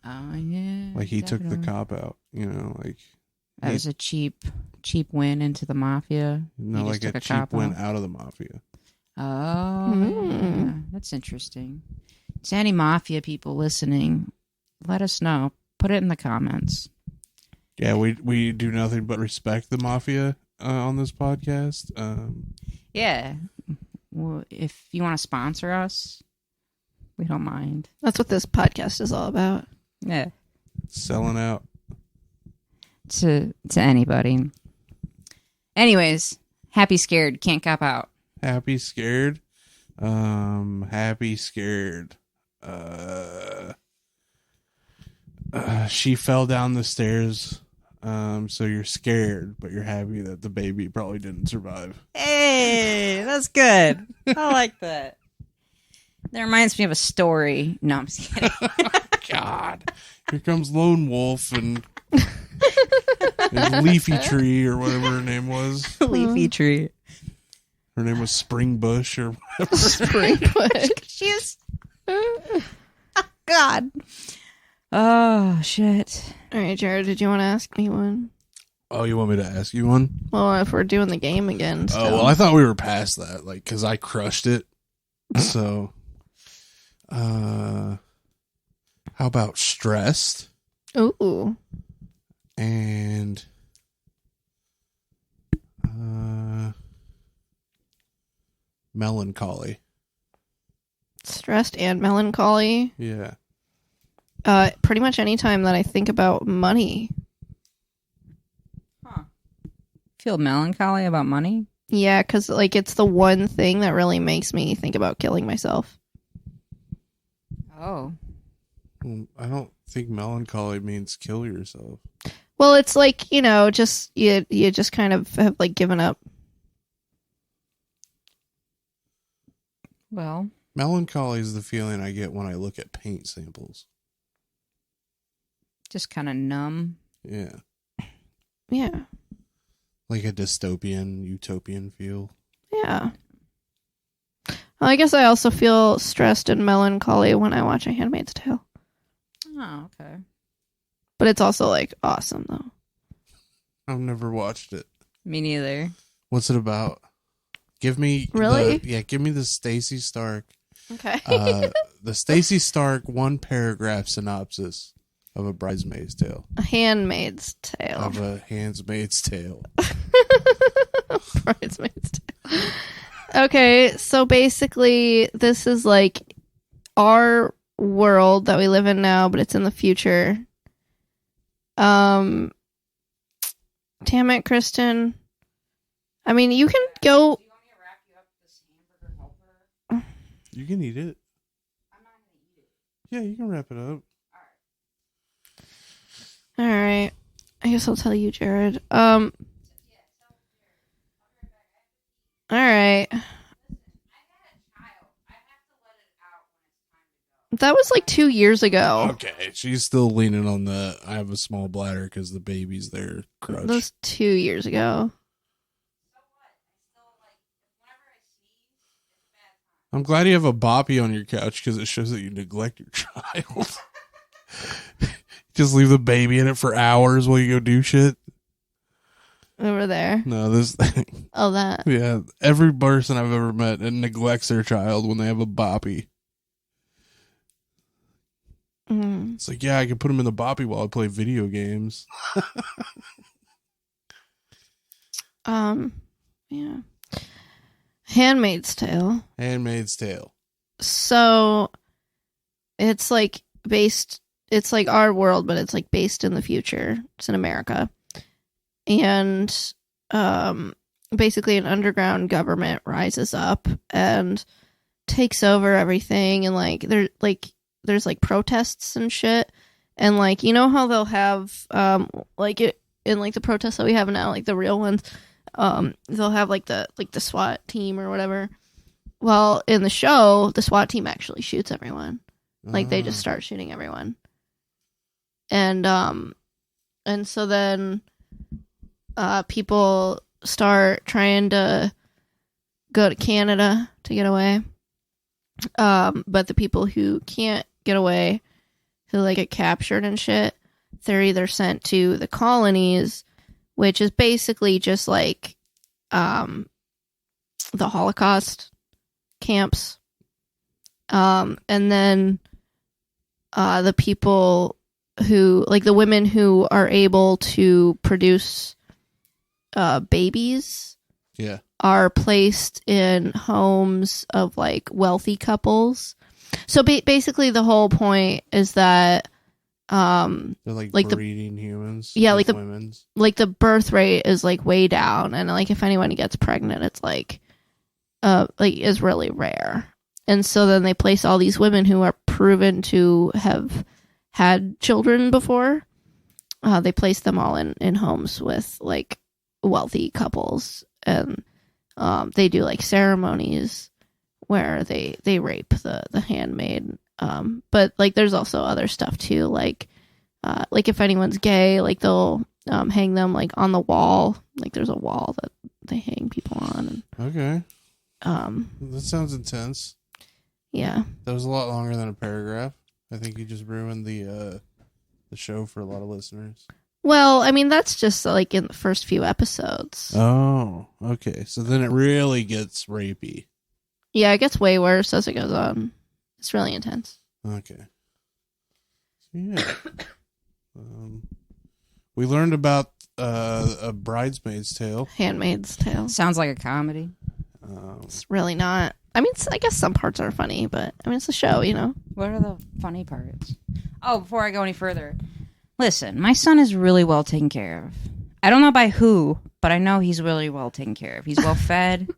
Oh, yeah. Like he took the definitely. cop out, you know, like That was a cheap win into the mafia. no, He like just a took cheap win out. out of the mafia. Oh, yeah. That's interesting. To any mafia people listening, let us know. Put it in the comments. Yeah, we do nothing but respect the mafia on this podcast. Yeah. Well, if you want to sponsor us, we don't mind. That's what this podcast is all about. Yeah. Selling out. To anybody. Anyways, happy scared, can't cop out. Happy scared. Happy scared. She fell down the stairs. So you're scared, but you're happy that the baby probably didn't survive. Hey, that's good. I like that. That reminds me of a story. No, I'm just kidding. God. Here comes Lone Wolf and Leafy Tree or whatever her name was. Leafy tree. Her name was Spring Bush or whatever. Springwood. She's. Oh, God. Oh, shit. All right, Jared, did you want to ask me one? Oh, you want me to ask you one? Well, if we're doing the game again. Oh, well, I thought we were past that, like, because I crushed it. So, how about stressed Ooh. and melancholy? Stressed and melancholy. Yeah. Pretty much any time that I think about money. Huh. Feel melancholy about money? Yeah, because like it's the one thing that really makes me think about killing myself. Oh. Well, I don't think melancholy means kill yourself. Well, it's like, you know, just you just kind of have like given up. Well. Melancholy is the feeling I get when I look at paint samples. Just kind of numb. Yeah. Yeah. Like a dystopian, utopian feel. Yeah. Well, I guess I also feel stressed and melancholy when I watch A Handmaid's Tale. Oh, okay. But it's also like awesome though. I've never watched it. Me neither. What's it about? Give me Really? give me the Stacey Stark. Okay. The Stacey Stark one paragraph synopsis of A Bridesmaid's Tale. A Handmaid's Tale. Of A Handmaid's Tale. Bridesmaid's Tale. Okay, so basically this is like our world that we live in now, but it's in the future. Damn it, Kristen. I mean, you can go. You can eat it. Yeah, you can wrap it up. All right. I guess I'll tell you, Jared. All right. That was like 2 years ago. Okay, she's still leaning on the I have a small bladder because the baby's there crutch. That was 2 years ago. I'm glad you have a boppy on your couch because it shows that you neglect your child. Just leave the baby in it for hours while you go do shit. Over there. No, this. Oh, that. Yeah, every person I've ever met neglects their child when they have a boppy. Mm. It's like, yeah, I can put him in the boppy while I play video games. Yeah. Handmaid's Tale. Handmaid's Tale. So it's like based, it's like our world, but it's like based in the future. It's in America. And basically an underground government rises up and takes over everything, and like there's like protests and shit. And like, you know how they'll have like it in like the protests that we have now, like the real ones, they'll have like the SWAT team or whatever. Well, in the show, the SWAT team actually shoots everyone. Like they just start shooting everyone. And so then people start trying to go to Canada to get away. But the people who can't get away, who like get captured and shit, they're either sent to the colonies, which is basically just like the Holocaust camps. And then the people who, like the women who are able to produce babies, yeah, are placed in homes of like wealthy couples. So basically the whole point is that they're like breeding humans. Yeah, like women's. Like the birth rate is like way down, and like if anyone gets pregnant, it's like is really rare. And so then they place all these women who are proven to have had children before. They place them all in homes with like wealthy couples, and they do like ceremonies where they rape the handmaid. But like there's also other stuff too, like if anyone's gay, like they'll hang them like on the wall. Like there's a wall that they hang people on. And, okay. That sounds intense. Yeah. That was a lot longer than a paragraph. I think you just ruined the show for a lot of listeners. Well, I mean, that's just like in the first few episodes. Oh, okay. So then it really gets rapey. Yeah, it gets way worse as it goes on. It's really intense. Okay. Yeah. We learned about a Bridesmaid's Tale. Handmaid's Tale. Sounds like a comedy. It's really not. I mean, I guess some parts are funny, but I mean, it's a show, you know? What are the funny parts? Oh, before I go any further, listen, my son is really well taken care of. I don't know by who, but I know he's really well taken care of. He's well fed.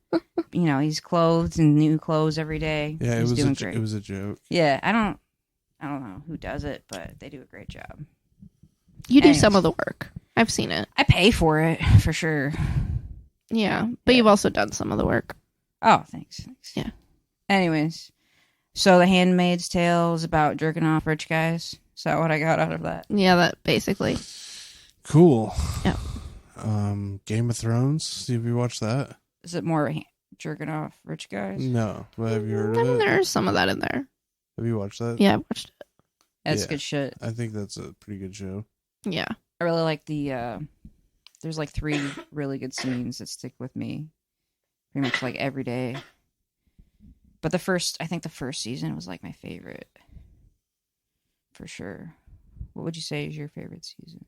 You know, he's clothed in new clothes every day. Yeah, he's doing great. It was a joke. Yeah, I don't know who does it, but they do a great job. You do some of the work. I've seen it. I pay for it for sure. Yeah, but you've also done some of the work. Oh, thanks. Yeah. Anyways, so The Handmaid's Tale is about jerking off rich guys. Is that what I got out of that? Yeah, that basically. Cool. Yeah. Game of Thrones. Have you watched that? Is it more jerking off rich guys? No. But have you heard I of mean, it? there's some of that in there. Have you watched that? Yeah, I watched it. That's Yeah. good shit. I think that's a pretty good show. Yeah. I really like the there's like 3 really good scenes that stick with me pretty much like every day. But I think the first season was like my favorite. For sure. What would you say is your favorite season?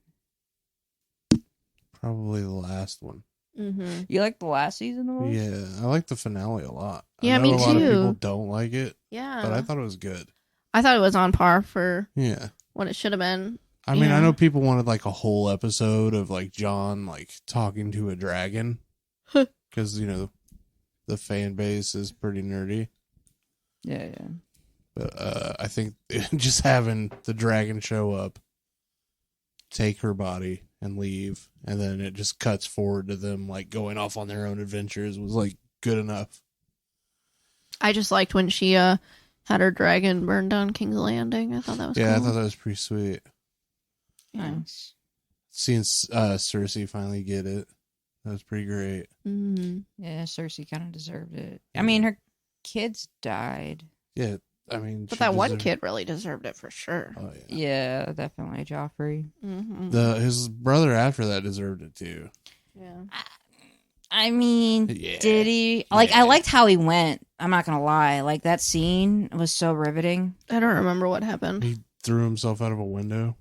Probably the last one. Mm-hmm. You like the last season the most? Yeah, I like the finale a lot. Yeah, I know me a lot of too. people don't like it, Yeah. but I thought it was good. I thought it was on par for Yeah. what it should have been. I mean, Yeah. I know people wanted like a whole episode of like John like talking to a dragon because you know the fan base is pretty nerdy. Yeah. But I think just having the dragon show up, take her body, and leave, and then it just cuts forward to them like going off on their own adventures was like good enough. I just liked when she had her dragon burned down King's Landing. I thought that was cool. I thought that was pretty sweet. Yeah. Nice. Seeing Cersei finally get it, that was pretty great. Mm-hmm. Yeah, Cersei kind of deserved it. I mean, her kids died. Yeah, I mean, But she that one deserved- kid really deserved it for sure. Oh yeah. Yeah, definitely Joffrey. Mm-hmm. His brother after that deserved it too. Yeah. I mean, Yeah. did he? Like, Yeah. I liked how he went. I'm not gonna lie. Like, that scene was so riveting. I don't remember what happened. He threw himself out of a window.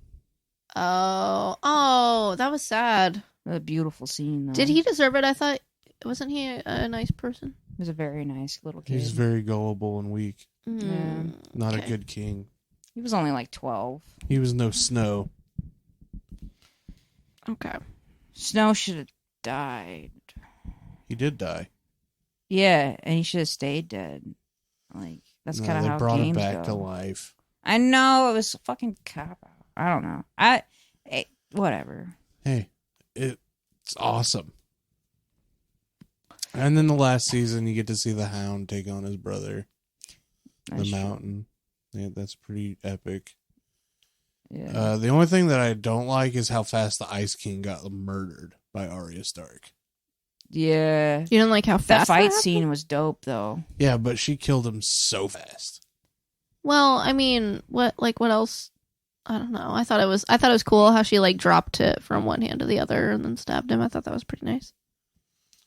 Oh, that was sad. A beautiful scene, though. Did he deserve it? I thought, wasn't he a nice person? He was a very nice little kid. He's very gullible and weak. Mm, Not okay. a good king. He was only like 12. He was no Snow. Okay. Snow should have died. He did die. Yeah, and he should have stayed dead. Like, that's No, kind of they how brought him games back go. to life. I know, it was a fucking cop out. I don't know. Whatever. Hey, it's awesome. And then the last season, you get to see the Hound take on his brother, That's the true. Mountain. Yeah, that's pretty epic. Yeah. The only thing that I don't like is how fast the Ice King got murdered by Arya Stark. Yeah. You didn't like how That fast fight happened? scene was dope, though. Yeah, but she killed him so fast. Well, I mean, what else? I don't know. I thought it was cool how she like dropped it from one hand to the other and then stabbed him. I thought that was pretty nice.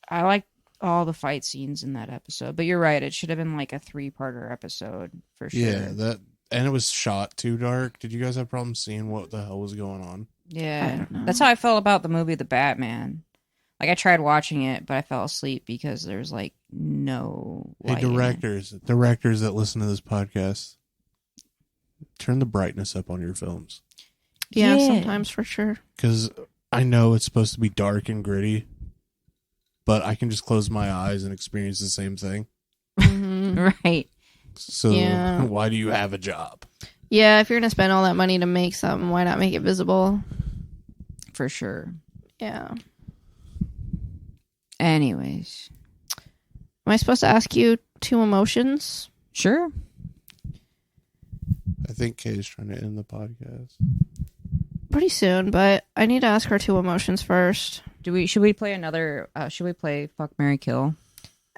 I like all the fight scenes in that episode, but you're right. It should have been like a 3-parter episode for sure. Yeah, and it was shot too dark. Did you guys have problems seeing what the hell was going on? Yeah. I don't know. That's how I felt about the movie The Batman. Like, I tried watching it, but I fell asleep because there was like no Hey, light in it. directors that listen to this podcast, turn the brightness up on your films. Yeah, Yeah. sometimes for sure. Because I know it's supposed to be dark and gritty, but I can just close my eyes and experience the same thing. Mhm. Right. So Yeah. why do you have a job? Yeah, if you're gonna spend all that money to make something, why not make it visible? For sure. Yeah. Anyways. Am I supposed to ask you 2 emotions? Sure. I think Kay's trying to end the podcast. Pretty soon, but I need to ask her 2 emotions first Should we play another should we play Fuck, Marry, Kill?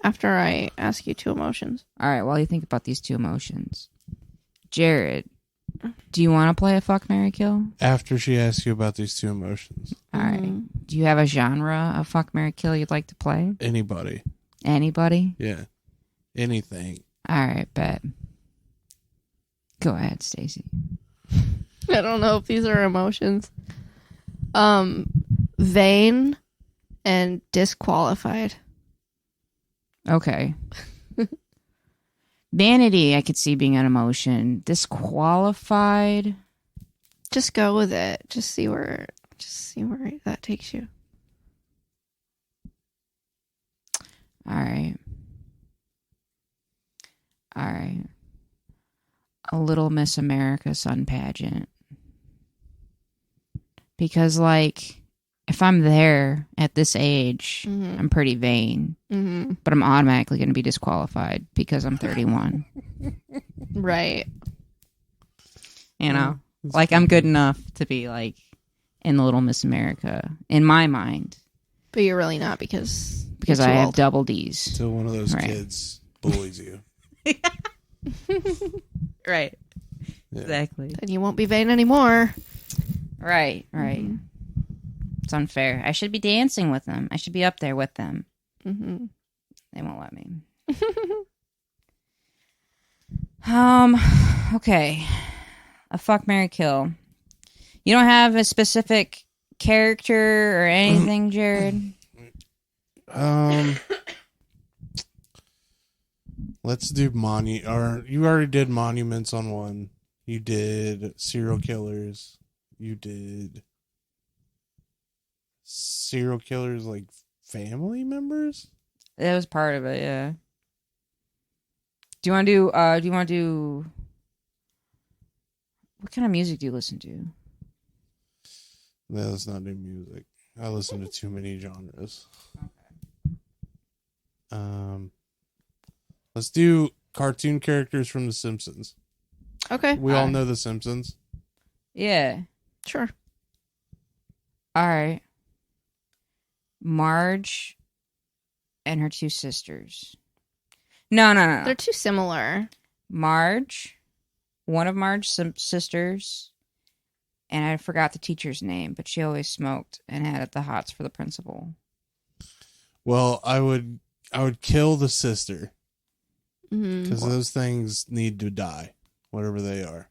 after I ask you 2 emotions. All right, while you think about these 2 emotions. Jared, do you want to play a Fuck, Marry, Kill? After she asks you about these 2 emotions, All right. Mhm. Do you have a genre of Fuck, Marry, Kill you'd like to play? anybody, Anybody? yeah, anything. All right, bet. Go ahead, Stacey. I don't know if these are emotions. Vain and disqualified. Okay. Vanity, I could see being an emotion. Disqualified. Just go with it. Just see where that takes you. All right. All right. A Little Miss America Sun pageant. Because, like, if I'm there at this age, Mhm. I'm pretty vain, Mm-hmm. but I'm automatically going to be disqualified because I'm 31. Right. You know? Like, I'm good enough to be, like, in the Little Miss America, in my mind, But you're really not because because you're I too have old. double D's. Till one of those Right. kids bullies you. Right. Yeah. Exactly. And you won't be vain anymore. Right. Mm-hmm. It's unfair. I should be dancing with them. I should be up there with them. Mm-hmm. They won't let me. Okay. A Fuck, Marry, Kill. You don't have a specific character or anything, Jared? Let's do you already did monuments on one. You did serial killers. You did serial killers like family members. That was part of it, yeah. Do you want to do what kind of music do you listen to? No, let's not do music. I listen to too many genres. Let's do cartoon characters from The Simpsons. Okay. We all know The Simpsons. Yeah. Sure. All right. Marge and her 2 sisters. No. They're too similar. Marge one of Marge's sisters, and I forgot the teacher's name, but she always smoked and had the hots for the principal. Well, I would kill the sister Mm-hmm. because those things need to die, whatever they are.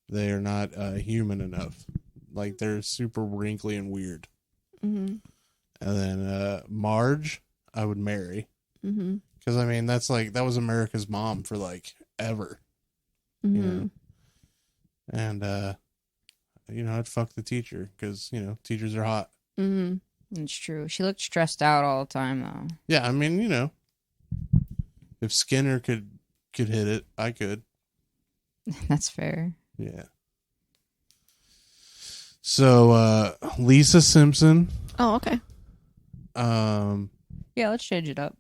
They are not human enough. Like, they're super wrinkly and weird. Mm-hmm. And then Marge, I would marry. Mm-hmm. Because, I mean, that was America's mom for, like, ever. Mm-hmm. You know? And, I'd fuck the teacher because, teachers are hot. Mm-hmm. It's true. She looked stressed out all the time, though. Yeah, I mean, if Skinner could hit it, I could. That's fair. Yeah. So, Lisa Simpson. Oh, okay. Yeah, let's change it up.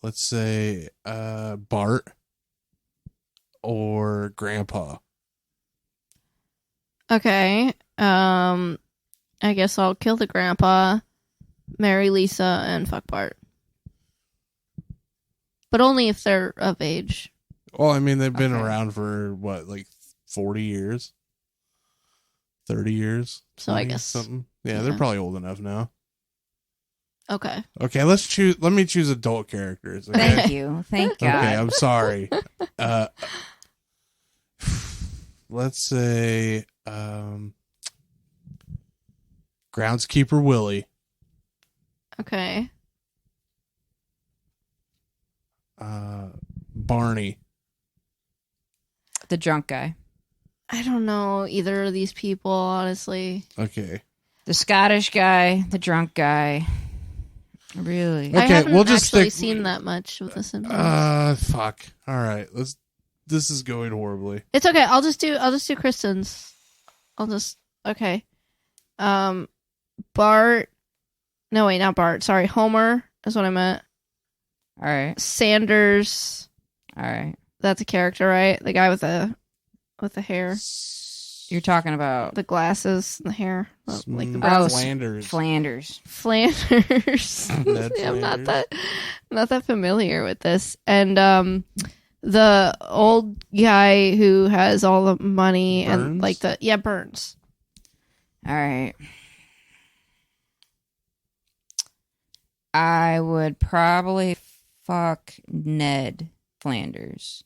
Let's say Bart or Grandpa. Okay. I guess I'll kill the grandpa, marry Lisa, and fuck Bart. But only if they're of age. Well, I mean, they've been Okay. around for what, like 40 years? 30 years? So I 20, guess- something. Yeah, they're yeah. probably old enough now. Okay. Okay, let me choose adult characters. Okay? Thank you. Thank God. Okay, I'm sorry. Let's say Groundskeeper Willie. Okay. Barney. The drunk guy. I don't know either of these people, honestly. Okay. The Scottish guy. The drunk guy. Really? I Okay, haven't we'll just actually stick- seen that much with The Simpsons. Fuck. All right. This is going horribly. It's okay. I'll just do Kristen's. Okay. Bart. No, wait, not Bart. Sorry, Homer is what I meant. All right. Sanders. All right. That's a character, right? The guy with the hair, You're talking about the glasses, the hair, like the Mm, brown. Oh, Flanders. Flanders. Flanders. Ned Yeah, I'm Flanders. not that familiar with this. And the old guy who has all the money and Burns? like Burns. All right. I would probably fuck Ned Flanders.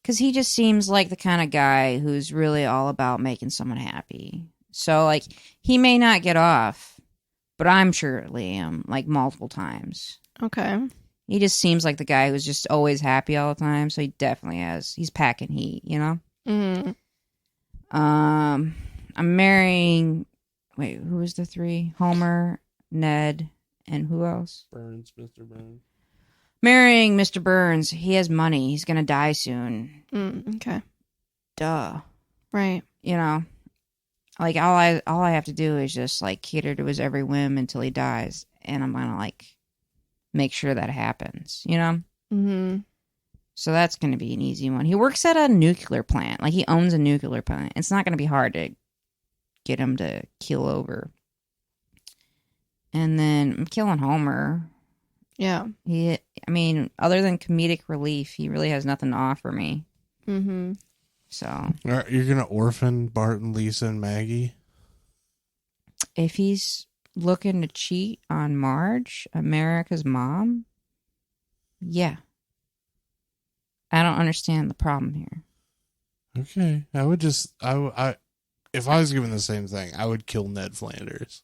Because he just seems like the kind of guy who's really all about making someone happy. So, like, he may not get off, but I'm sure Liam, like, multiple times. Okay. He just seems like the guy who's just always happy all the time. So he definitely he's packing heat, you know? Mm. I'm marrying, wait, who was the three? Homer, Ned, and who else? Burns, Mr. Burns. Marrying Mr. Burns. He has money. He's going to die soon. Okay. Duh. Right. You know? Like, all I have to do is just, like, cater to his every whim until he dies. And I'm going to, like, make sure that happens, you know? Mm-hmm. So that's going to be an easy one. He works at a nuclear plant. Like, he owns a nuclear plant. It's not going to be hard to get him to keel over. And then I'm killing Homer. Yeah. Other than comedic relief, he really has nothing to offer me. Mm-hmm. So All right, you're going to orphan Bart and Lisa and Maggie? if he's looking to cheat on Marge, America's mom, yeah. I don't understand the problem here. Okay. I would just... if I was given the same thing, I would kill Ned Flanders.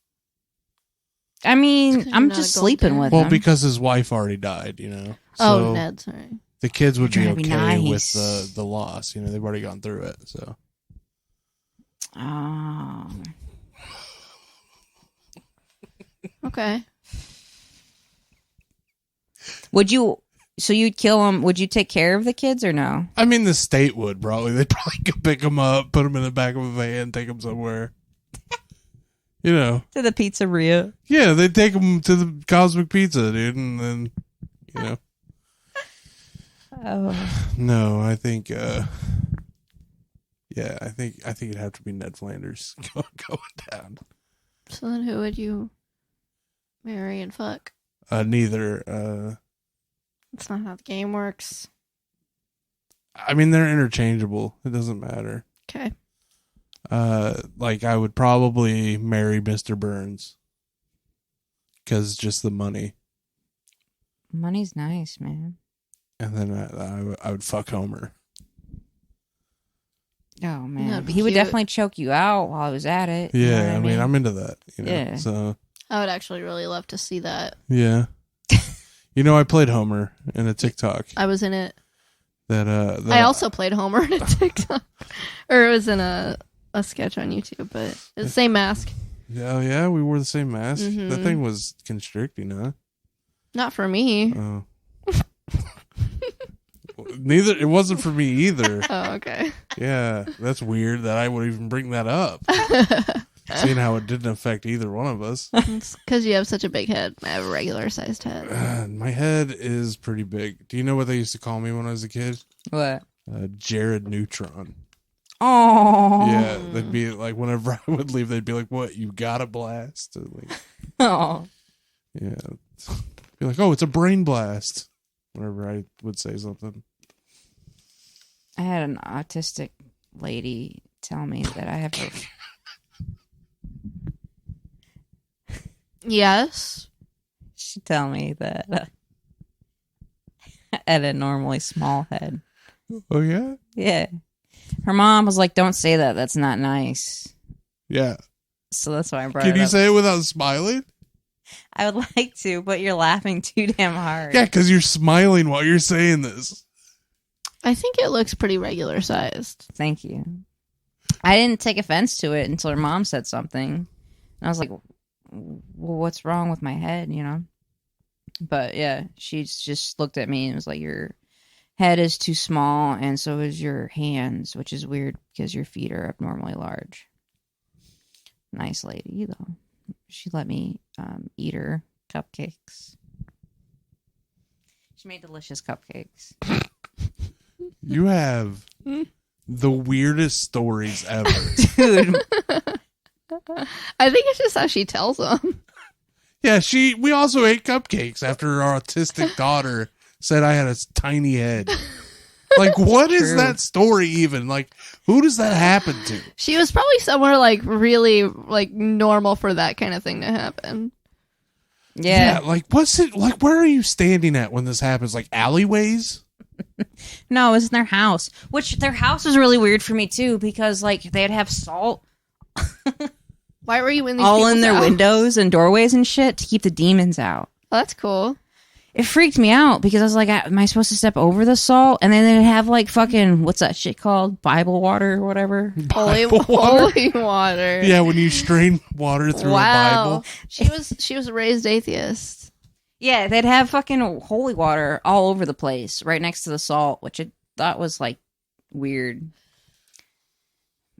I mean, You're I'm not just a gold sleeping digger. with Well, him. because his wife already died, you know? Oh, So Ned. Sorry. the kids would be You're trying okay to be with nice. the loss. You know, they've already gone through it, so... Oh. Okay. So you'd kill him? Would you take care of the kids or no? I mean, the state would probably. They'd probably go pick them up, put them in the back of a van, take them somewhere. You know. To the pizzeria. Yeah, they'd take them to the Cosmic Pizza, dude, and then, you know. Oh. No, I think, I think it'd have to be Ned Flanders going down. So then who would you marry and fuck? Neither. That's not how the game works. I mean, they're interchangeable. It doesn't matter. Okay. Like I would probably marry Mr. Burns because just the money, Money's nice, man. and then I would fuck Homer. Oh man, That'd be he would cute. definitely choke you out while I was at it. You know Yeah, what I mean, I'm into that. Yeah. So I would actually really love to see that. yeah, I played Homer in a TikTok I was in it. that I also played Homer in a TikTok. Or it was in a sketch on YouTube, but it's the same mask. yeah, we wore the same mask. Mhm. That thing was constricting, huh? Not for me. Oh. Neither. It wasn't for me either. Oh, okay. Yeah, that's weird that I would even bring that up. Seeing how it didn't affect either one of us. It's because you have such a big head. I have a regular sized head. My head is pretty big. Do you know what they used to call me when I was a kid? What? Jared Neutron. Oh. Yeah, they'd be like, whenever I would leave, they'd be like, "What? You got a blast?" Like, Oh. yeah, be like, "Oh, it's a brain blast." Whenever I would say something. I had an autistic lady tell me that I have Yes. she tell me that I had a normally small head. Oh yeah, Yeah. Her mom was like, "Don't say that. That's not nice." yeah. So that's why I brought Can it you up. say it without smiling? I would like to, but you're laughing too damn hard. Yeah, because you're smiling while you're saying this. I think it looks pretty regular sized. Thank you. I didn't take offense to it until her mom said something. And I was like, well, what's wrong with my head, you know? But yeah, she just looked at me and was like, your head is too small, and so is your hands, which is weird because your feet are abnormally large. Nice lady, though. She let me eat her cupcakes. She made delicious cupcakes. You have the weirdest stories ever. Dude, I think it's just how she tells them. Yeah, we also ate cupcakes after our autistic daughter said I had a tiny head. Like, what is True. that story even? Like, who does that happen to? She was probably somewhere like really like normal for that kind of thing to happen. yeah. Like, what's it like? Where are you standing at when this happens? Like alleyways? No, it was in their house. Which their house was really weird for me too, because like they'd have salt Why were you in these all in people's their house? windows and doorways and shit to keep the demons out. Oh, that's cool. It freaked me out because I was like, am I supposed to step over the salt? And then they'd have like fucking, what's that shit called? Bible water or whatever. Holy Bible water? holy water. Yeah, when you strain water through a Wow. Bible. She was a raised atheist. Yeah, they'd have fucking holy water all over the place, right next to the salt, which I thought was like weird.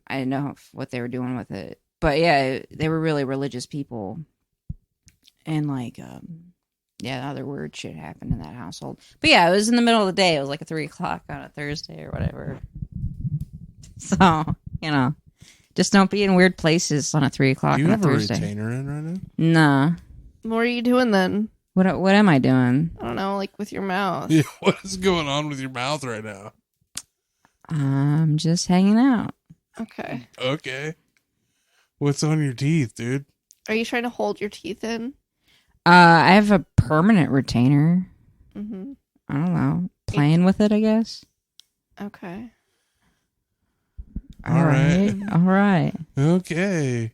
I didn't know what they were doing with it. But yeah, they were really religious people. And like, yeah, other weird shit happened in that household. But yeah, it was in the middle of the day. It was like at 3:00 on a Thursday or whatever. So, you know, just don't be in weird places on a 3:00 Do you on a have a Thursday. retainer in right now? Nah. What are you doing then? What am I doing? I don't know, like with your mouth. Yeah, what is going on with your mouth right now? I'm just hanging out. Okay. Okay. What's on your teeth, dude? Are you trying to hold your teeth in? I have a permanent retainer. Mm-hmm. I don't know. Playing with it, I guess. Okay. All right. All right. Okay.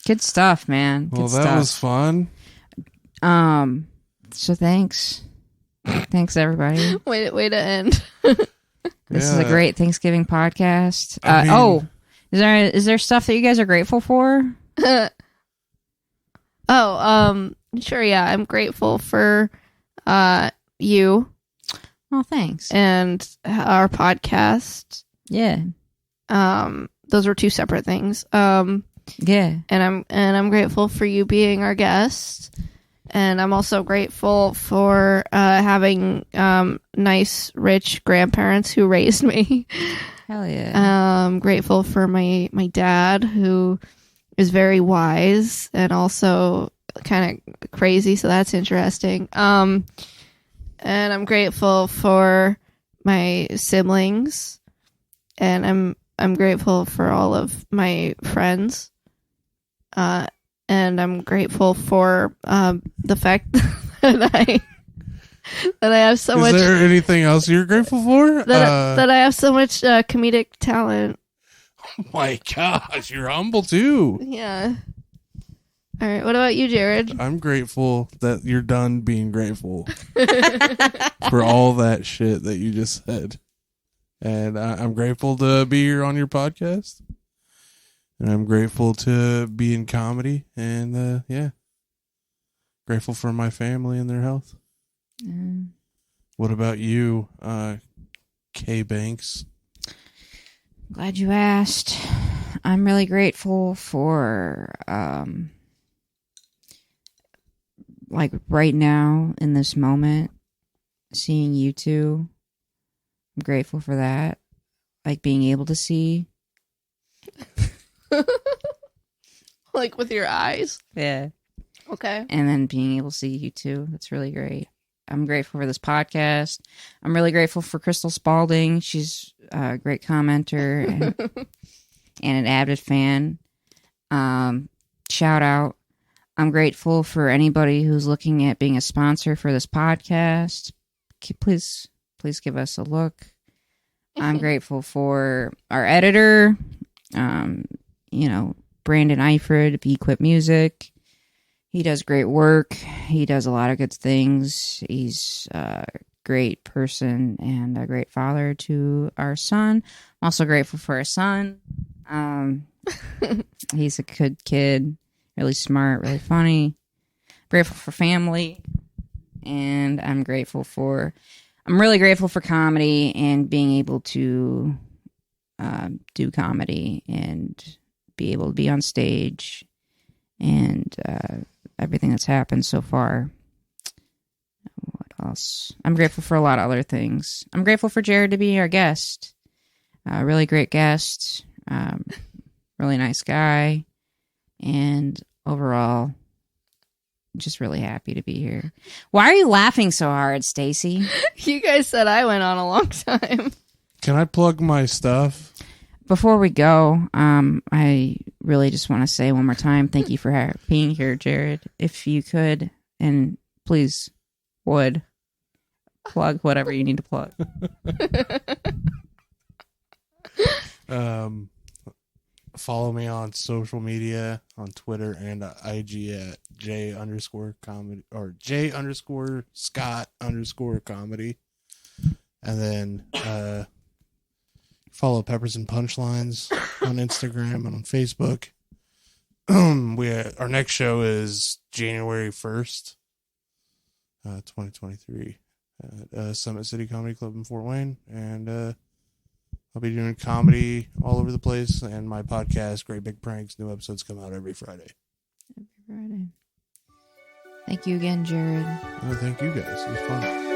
Good stuff, man. Good Well, that stuff. was fun. So thanks. Thanks, everybody. Way to end. This is a Yeah. great Thanksgiving podcast. I mean- Is there stuff that you guys are grateful for? Sure, yeah. I'm grateful for you Oh, thanks. and our podcast. Yeah. Those were two separate things. Yeah. And I'm grateful for you being our guest. And I'm also grateful for having nice, rich grandparents who raised me. Hell yeah. I'm grateful for my dad, who is very wise and also kind of crazy, so that's interesting. And I'm grateful for my siblings, and I'm grateful for all of my friends. And I'm grateful for the fact that I have so much. Is there anything else you're grateful for? That I have so much comedic talent. Oh my gosh, you're humble too. Yeah. All right. What about you, Jared? I'm grateful that you're done being grateful for all that shit that you just said. And I'm grateful to be here on your podcast. And I'm grateful to be in comedy. And yeah, grateful for my family and their health. What about you, K Banks? Glad you asked. I'm really grateful for, like right now in this moment, seeing you two. I'm grateful for that. Like being able to see. Like with your eyes? Yeah. Okay. And then being able to see you two. That's really great. I'm grateful for this podcast. I'm really grateful for Crystal Spalding. She's a great commenter and an avid fan. Shout out. I'm grateful for anybody who's looking at being a sponsor for this podcast. Please give us a look. I'm grateful for our editor, Brandon Eifred of Equip Music. He does great work. He does a lot of good things. He's a great person and a great father to our son. I'm also grateful for our son. He's a good kid, really smart, really funny. Grateful for family. And I'm really grateful for comedy and being able to do comedy and be able to be on stage and everything that's happened so far. What else? I'm grateful for a lot of other things. I'm grateful for Jared to be our guest. Really great guest. Really nice guy. And overall, just really happy to be here. Why are you laughing so hard, Stacey? You guys said I went on a long time. Can I plug my stuff? Before we go, I really just want to say one more time, thank you for being here, Jared. If you could, and please would, plug whatever you need to plug. Follow me on social media, on Twitter and IG at J_comedy or J_Scott_comedy. And then follow Peppers and Punchlines on Instagram and on Facebook. Our next show is January 1st, 2023 at Summit City Comedy Club in Fort Wayne. And I'll be doing comedy all over the place, and my podcast, Great Big Pranks, new episodes come out every Friday. Every Friday. Thank you again, Jared. Oh, thank you guys. It was fun.